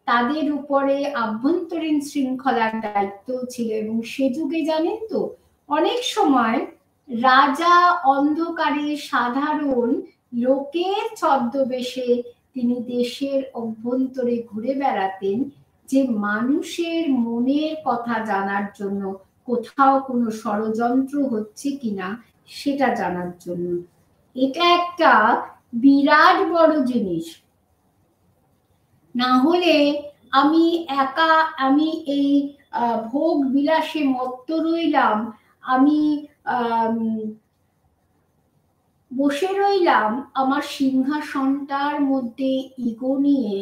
A: তাদের উপরে আভ্যন্তরীণ শৃঙ্খলার দায়িত্ব ছিল। এবং সে যুগে জানেন তো অনেক সময় রাজা অন্ধকারে সাধারণ লোকের ছদ্মবেশে তিনি দেশের অভ্যন্তরে ঘুরে বেড়াতেন, যে মানুষের মনের কথা জানার জন্য, কোথাও কোনো ষড়যন্ত্র হচ্ছে কিনা সেটা জানার জন্য। এটা একটা বিরাট বড় জিনিস। না হলে আমি একা, আমি এই ভোগ বিলাসে মত্ত রইলাম, আমি বসে রইলাম আমার সিংহাসনটার মধ্যে ইগো নিয়ে,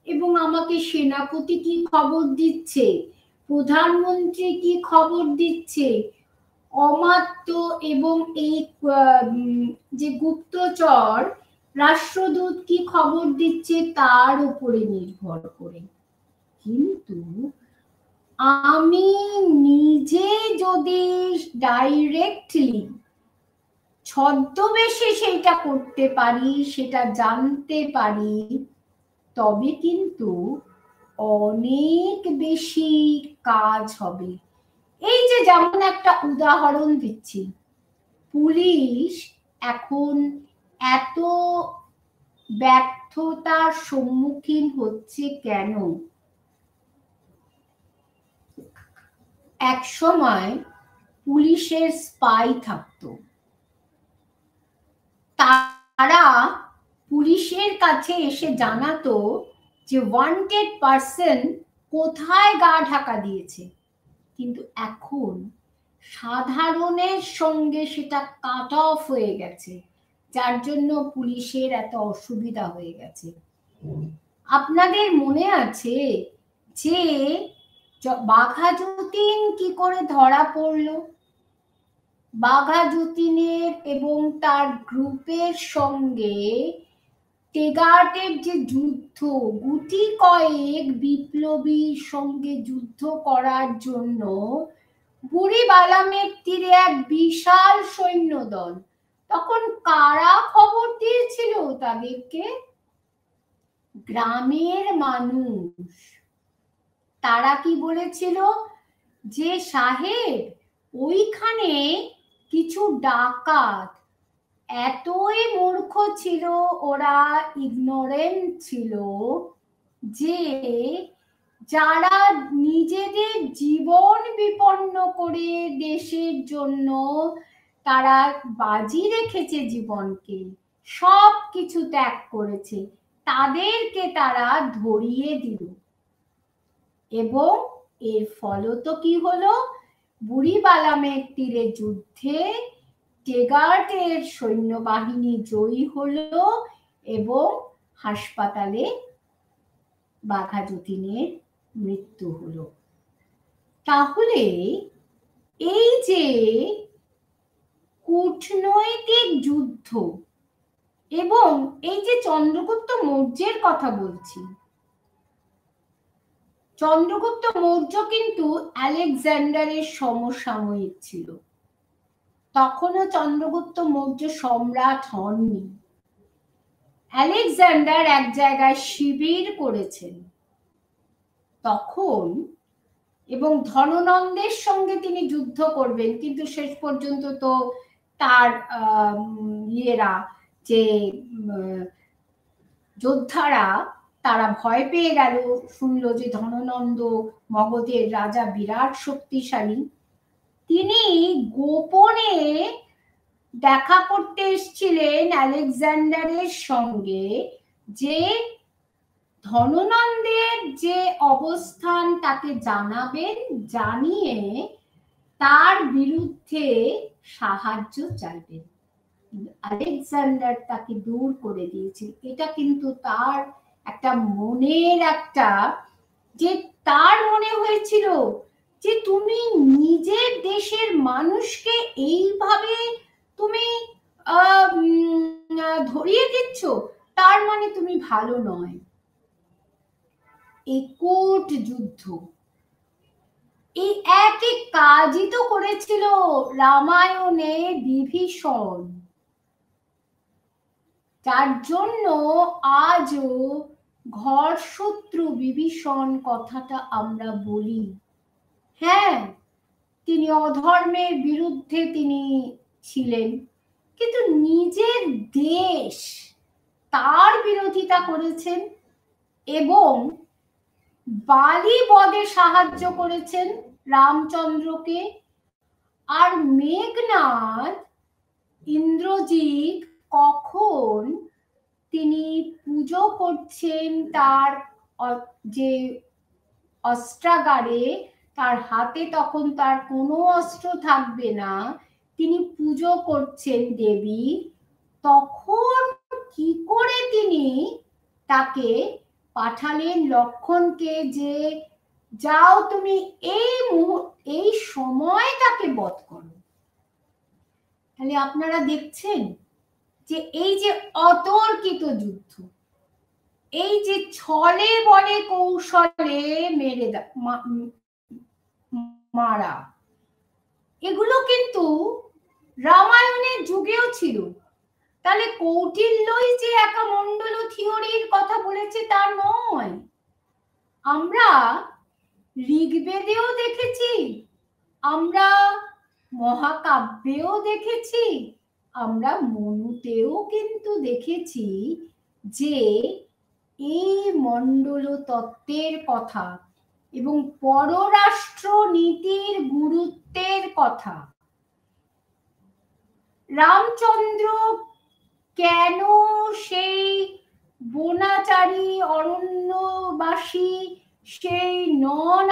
A: এবং আমাকে সেনাপতি কি খবর দিচ্ছে, প্রধানমন্ত্রী কি খবর দিচ্ছে, অমাত্য এবং এই যে গুপ্তচর রাষ্ট্রদূত কি খবর দিচ্ছে তার উপরে নির্ভর করে। কিন্তু আমি নিজে যদি ডাইরেক্টলি ছদ্মবেশে সেটা করতে পারি, সেটা জানতে পারি, তবে কিন্তু অনেক বেশি কাজ হবে। এই যে যেমন একটা উদাহরণ দিচ্ছি, পুলিশ এখন এত ব্যর্থতার সম্মুখীন হচ্ছে কেন? এক সময় পুলিশের স্পাই থাকতো, তারা পুলিশের কাছে এসে জানাতো যে ওয়ান্টেড পারসন কোথায় গা ঢাকা দিয়েছে, কিন্তু এখন সাধারণের সঙ্গে সেটা কাট অফ হয়ে গেছে, যার জন্য পুলিশের এত অসুবিধা হয়ে গেছে। আপনাদের মনে আছে যে বাঘা যতীন কি করে ধরা পড়লো? বাঘা যতীনের এবং তার গ্রুপের সঙ্গে টেগার্টের যে যুদ্ধ, গুটি কয়েক বিপ্লবীর সঙ্গে যুদ্ধ করার জন্য বুড়িবালামের তীরে এক বিশাল সৈন্যদল, তখন কারা খবর দিয়েছিল তাদেরকে? গ্রামের মানুষ তারা কি বলেছিল যে সাহেব ওইখানে কিছু ডাকাত, এতই মূর্খ ছিল ওরা, ইগনোরেন্ট ছিল, যে যারা নিজেদের জীবন বিপন্ন করে দেশের জন্য তারা বাজি রেখেছে জীবনকে, সব কিছু ত্যাগ করেছে, তাদেরকে তারা ধরিয়ে দিল। এবং এর ফলত কি হলো, বুড়িবালামের তীরে যুদ্ধে টেগার্টের সৈন্যবাহিনী জয়ী হলো এবং হাসপাতালে বাঘা যতীনের মৃত্যু হলো। তাহলে এই যে কূটনৈতিক যুদ্ধ, এবং এই যে চন্দ্রগুপ্ত মৌর্যের কথা বলছি, চন্দ্রগুপ্ত মৌর্য কিন্তু আলেকজান্ডারের সমসাময়িক ছিল, তখনও চন্দ্রগুপ্ত মৌর্য সম্রাট হননি। আলেকজান্ডার এক জায়গায় শিবির করেছেন তখন, এবং ধননন্দের সঙ্গে তিনি যুদ্ধ করবেন, কিন্তু শেষ পর্যন্ত তো তার ইয়েরা যে যোদ্ধারা তারা ভয় পেয়ে গেল, শুনলো যে ধননন্দ মগধের রাজা বিরাট শক্তিশালী। তিনি গোপনে দেখা করতে এসেছিলেন আলেকজান্ডারের সঙ্গে, যে ধননন্দের যে অবস্থান তাকে জানাবেন, জানিয়ে তার বিরুদ্ধে সাহায্য চাইবেন। আলেকজান্ডার তাকে দূর করে দিয়েছিল। এটা কিন্তু তার একটা মনের একটা, যে তার মনে হয়েছিল যে তুমি নিজের দেশের মানুষকে এইভাবে তুমি ধরিয়ে দিচ্ছ, তার মানে তুমি ভালো নয়। এই কূট যুদ্ধ, এই একই কাজই তো করেছিল রামায়ণে বিভীষণ, যার জন্য আজও ঘর শত্রু বিভীষণ কথাটা আমরা বলি। হ্যাঁ, তিনি অধর্মের বিরুদ্ধে তিনি ছিলেন, কিন্তু নিজের দেশ তার বিরোধিতা করেছেন এবং বালি বধে সাহায্য করেছেন রামচন্দ্রকে। আর মেঘনাদ, ইন্দ্রজিৎ কখন তিনি পুজো করছেন তার যে অস্ত্রাগারে, তার হাতে তখন তার কোনো অস্ত্র থাকবে না, তিনি পুজো করছেন দেবী, তখন কি করে তিনি তাকে পাঠালেন লক্ষণকে, যে যাও তুমি এই সময় তাকে বধ করো। তাহলে আপনারা দেখছেন যে এই যে অতর্কিত যুদ্ধ, এই যে ছলে বলে কৌশলে মেরে মারা, এগুলো কিন্তু রামায়ণের যুগেও ছিল। তাহলে কৌটিল্যই যে একা মণ্ডল থিওরির কথা বলেছে তা নয়, আমরা ঋগ্বেদেও দেখেছি, আমরা মহাকাব্যেও দেখেছি, আমরা মনুতেও কিন্তু দেখেছি যে এই মণ্ডল তত্ত্বের কথা এবং পররাষ্ট্র নীতির গুরুত্বের কথা। রামচন্দ্র কেন সেই বনাচারী অরণ্যবাসী সেই নন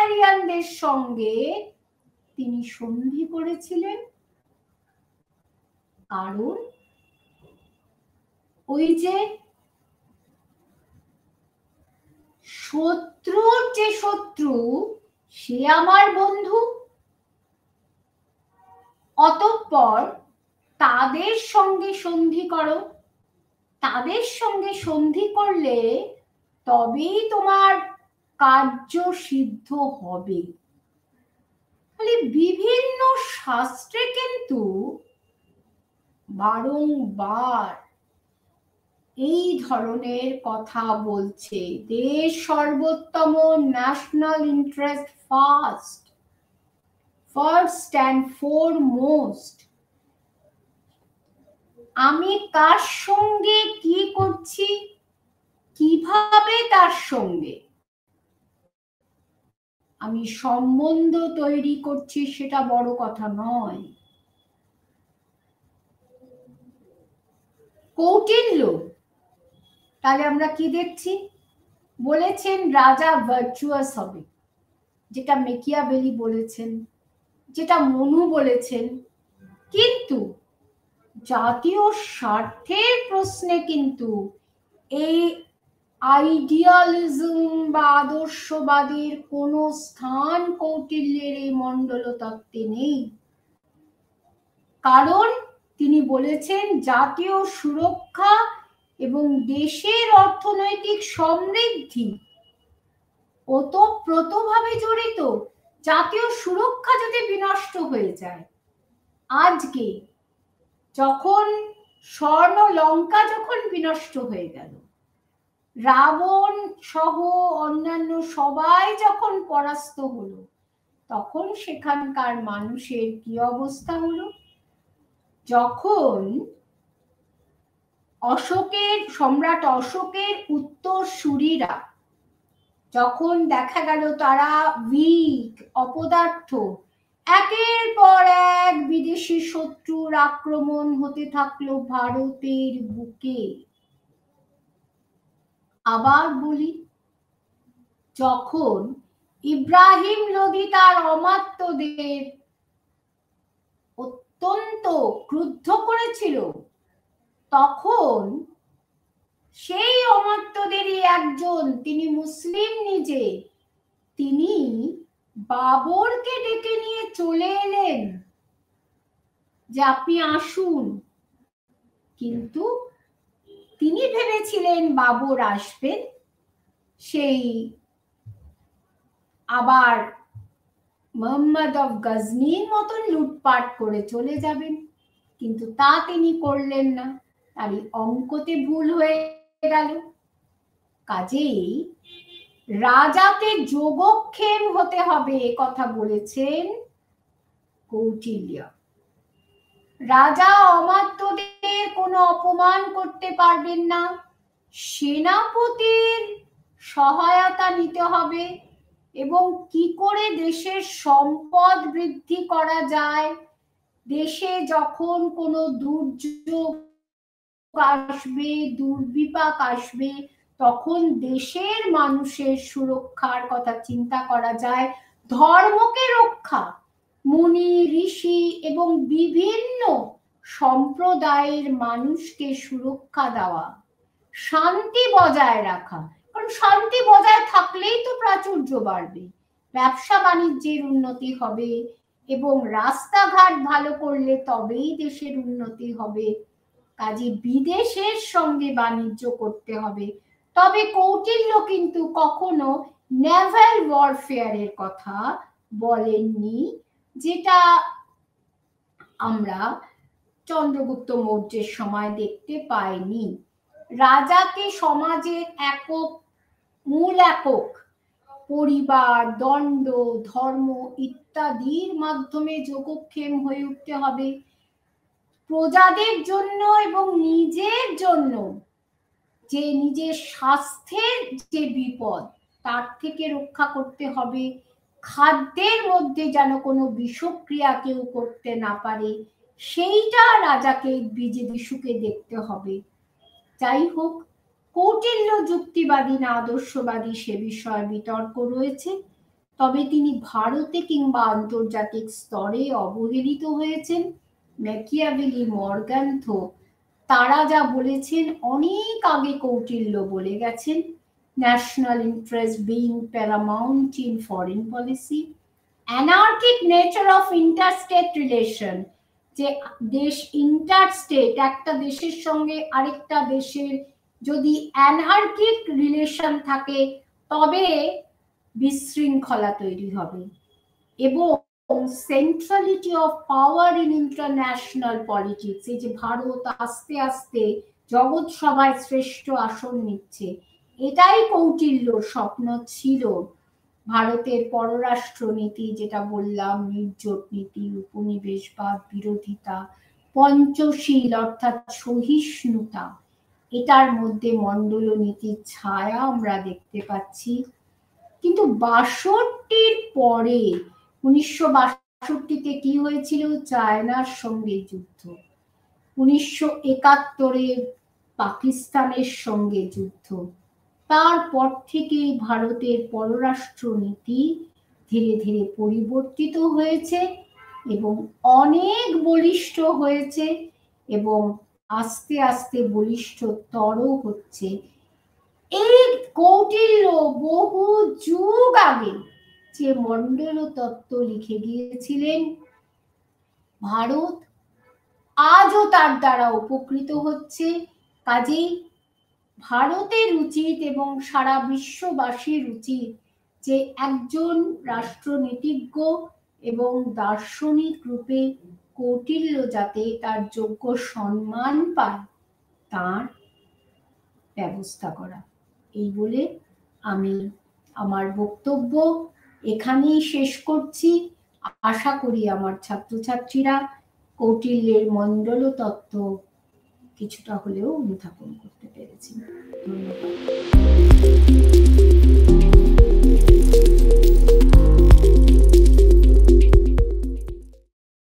A: আরিয়ানদের সঙ্গে তিনি সন্ধি করেছিলেন? কারণ ওই যে শত্রুর যে শত্রু সে আমার বন্ধু, অতঃপর তাদের সঙ্গে সন্ধি করো, তাদের সঙ্গে সন্ধি করলে তবেই তোমার কার্য সিদ্ধ হবে। তাহলে বিভিন্ন শাস্ত্রে কিন্তু বারংবার এই ধরনের কথা বলছে। দেশ সর্বোত্তম, national interest first and foremost. আমি কার সঙ্গে কি করছি, কিভাবে তার সঙ্গে আমি সম্বন্ধ তৈরি করছি সেটা বড় কথা নয়। কৌটিল্য তাহলে আমরা কি দেখছি, বলেছেন রাজা ভার্চুয়াস হবে, যেটা মেকিয়াভেলি বলেছেন, যেটা মনু বলেছেন, কিন্তু জাতীয় স্বার্থের প্রশ্নে কিন্তু এই আইডিয়ালিজম বা আদর্শবাদের কোনো স্থান কৌটিল্যের এই মণ্ডল তত্ত্বে নেই। কারণ তিনি বলেছেন জাতীয় সুরক্ষা এবং দেশের অর্থনৈতিক সমৃদ্ধি ওতপ্রোতভাবে জড়িত। জাতীয় সুরক্ষা যদি বিনষ্ট হয়ে যায়, আজকে যখন স্বর্ণ লঙ্কা যখন বিনষ্ট হয়ে গেল, রাবণ সহ অন্যান্য সবাই যখন পরাস্ত হলো, তখন সেখানকার মানুষের কি অবস্থা হলো? যখন সম্রাট অশোকের উত্তরসূরিরা যখন দেখা গেল তারা উইক, অপদার্থ, একের পর এক বিদেশি শত্রুর আক্রমণ হতে থাকলো ভারতের বুকে। আবার বলি, যখন ইব্রাহিম লোদি তার অমাত্যদের অত্যন্ত ক্রুদ্ধ করেছিল, তখন সেই অমাত্যদেরই একজন, তিনি মুসলিম নিজে, তিনি বাবরকে ডেকে নিয়ে চলে এলেন যে আপনি আসুন। কিন্তু তিনি ভেবেছিলেন বাবর আসবেন, সেই আবার মোহাম্মদ অফ গজনির মতন লুটপাট করে চলে যাবেন, কিন্তু তা তিনি করলেন না, তারই অঙ্কতে ভুল হয়ে গেল। কাজেই রাজাকে যোগক্ষেম হতে হবে, কথা বলেছেন কৌটিল্য। রাজা অমাত্যদের কোনো অপমান করতে পারবেন না, সেনাপতির সহায়তা নিতে হবে, এবং কি করে দেশের সম্পদ বৃদ্ধি করা যায়, দেশে যখন কোনো দুর্যোগ আসবে, দুর্বিপাক আসবে, তখন দেশের মানুষের সুরক্ষার কথা চিন্তা করা যায়, ধর্মকে রক্ষা, মুনি ঋষি এবং বিভিন্ন সম্প্রদায়ের মানুষকে সুরক্ষা দেওয়া, শান্তি বজায় রাখা। কারণ শান্তি বজায় থাকলেই তো প্রাচুর্য বাড়বে, ব্যবসা বাণিজ্যের উন্নতি হবে, এবং রাস্তাঘাট ভালো করলে তবেই দেশের উন্নতি হবে। কাজে বিদেশের সঙ্গে বাণিজ্য করতে হবে। তবে কৌটিল্য কিন্তু কখনো নেভাল ওয়ারফেয়ারের কথা বলেননি, যেটা আমরা চন্দ্রগুপ্ত মৌর্যের সময় দেখতে পাইনি। রাজাকে সমাজের মূল একক পরিবার, দণ্ড, ধর্ম ইত্যাদির মাধ্যমে যোগক্ষেম হয়ে উঠতে হবে। প্রজাদের জন্য এবং নিজের জন্য যে নিজের স্বাস্থ্যের যে বিপদ, তার থেকে রক্ষা করতে হবে। খাদ্যের মধ্যে যেন কোনো বিষক্রিয়া কেউ করতে না পারে, সেইটা রাজাকে বিজেদিশুকে দেখতে হবে। যাই হোক, কৌটিল্য যুক্তিবাদী না আদর্শবাদী সে বিষয়ে বিতর্ক রয়েছে, তবে তিনি ভারতে কিংবা আন্তর্জাতিক স্তরে অবহেলিত হয়েছেন। ম্যাকিয়াভেলি, মর্গানথো তারা যা বলেছেন অনেক আগে কৌটিল্য বলে গেছেন। National interest being paramount in foreign policy, anarchic nature of interstate relation, যে দেশ ইন্টারস্টেট, একটা দেশের সঙ্গে আরেকটা দেশের যদি অ্যানার্কিক রিলেশন থাকে তবে বিশৃঙ্খলা তৈরি হবে, এবং centrality of power in international politics, এই যে ভারত আস্তে আস্তে জগৎ সভায় শ্রেষ্ঠ আসন নিচ্ছে। এটাই কৌটিল্যর স্বপ্ন ছিল। ভারতের পররাষ্ট্র নীতি, যেটা বললাম, নির্জোট নীতি, উপনিবেশবাদ বিরোধিতা, পঞ্চশীল অর্থাৎ সহিষ্ণুতা, এটার মধ্যে মণ্ডল নীতির ছায়া আমরা দেখতে পাচ্ছি। কিন্তু 62-র পরে 1962-তে কি হয়েছিল? চায়নার সঙ্গে যুদ্ধ, 1971-এ পাকিস্তানের সঙ্গে যুদ্ধ। তারপর থেকে ভারতের পররাষ্ট্র নীতি ধীরে ধীরে পরিবর্তিত হয়েছে এবং অনেক বলিষ্ঠ হয়েছে এবং আস্তে আস্তে বলিষ্ঠতর হচ্ছে। এই কৌটিল্য বহু যুগ আগে যে মণ্ডল তত্ত্ব লিখে গিয়েছিলেন, ভারত আজও তার দ্বারা উপকৃত হচ্ছে। কাজেই ভারতের উচিত এবং সারা বিশ্ববাসীর উচিত যে একজন রাষ্ট্রনীতিজ্ঞ এবং দার্শনিক রূপে কৌটিল্য যাতে তার যোগ্য সম্মান পায় তার ব্যবস্থা করা। এই বলে আমি আমার বক্তব্য এখানেই শেষ করছি। আশা করি আমার ছাত্রছাত্রীরা কৌটিল্যের মণ্ডল তত্ত্ব কিছুটা হলেও অনুধাবন করতে পেরেছি। ধন্যবাদ।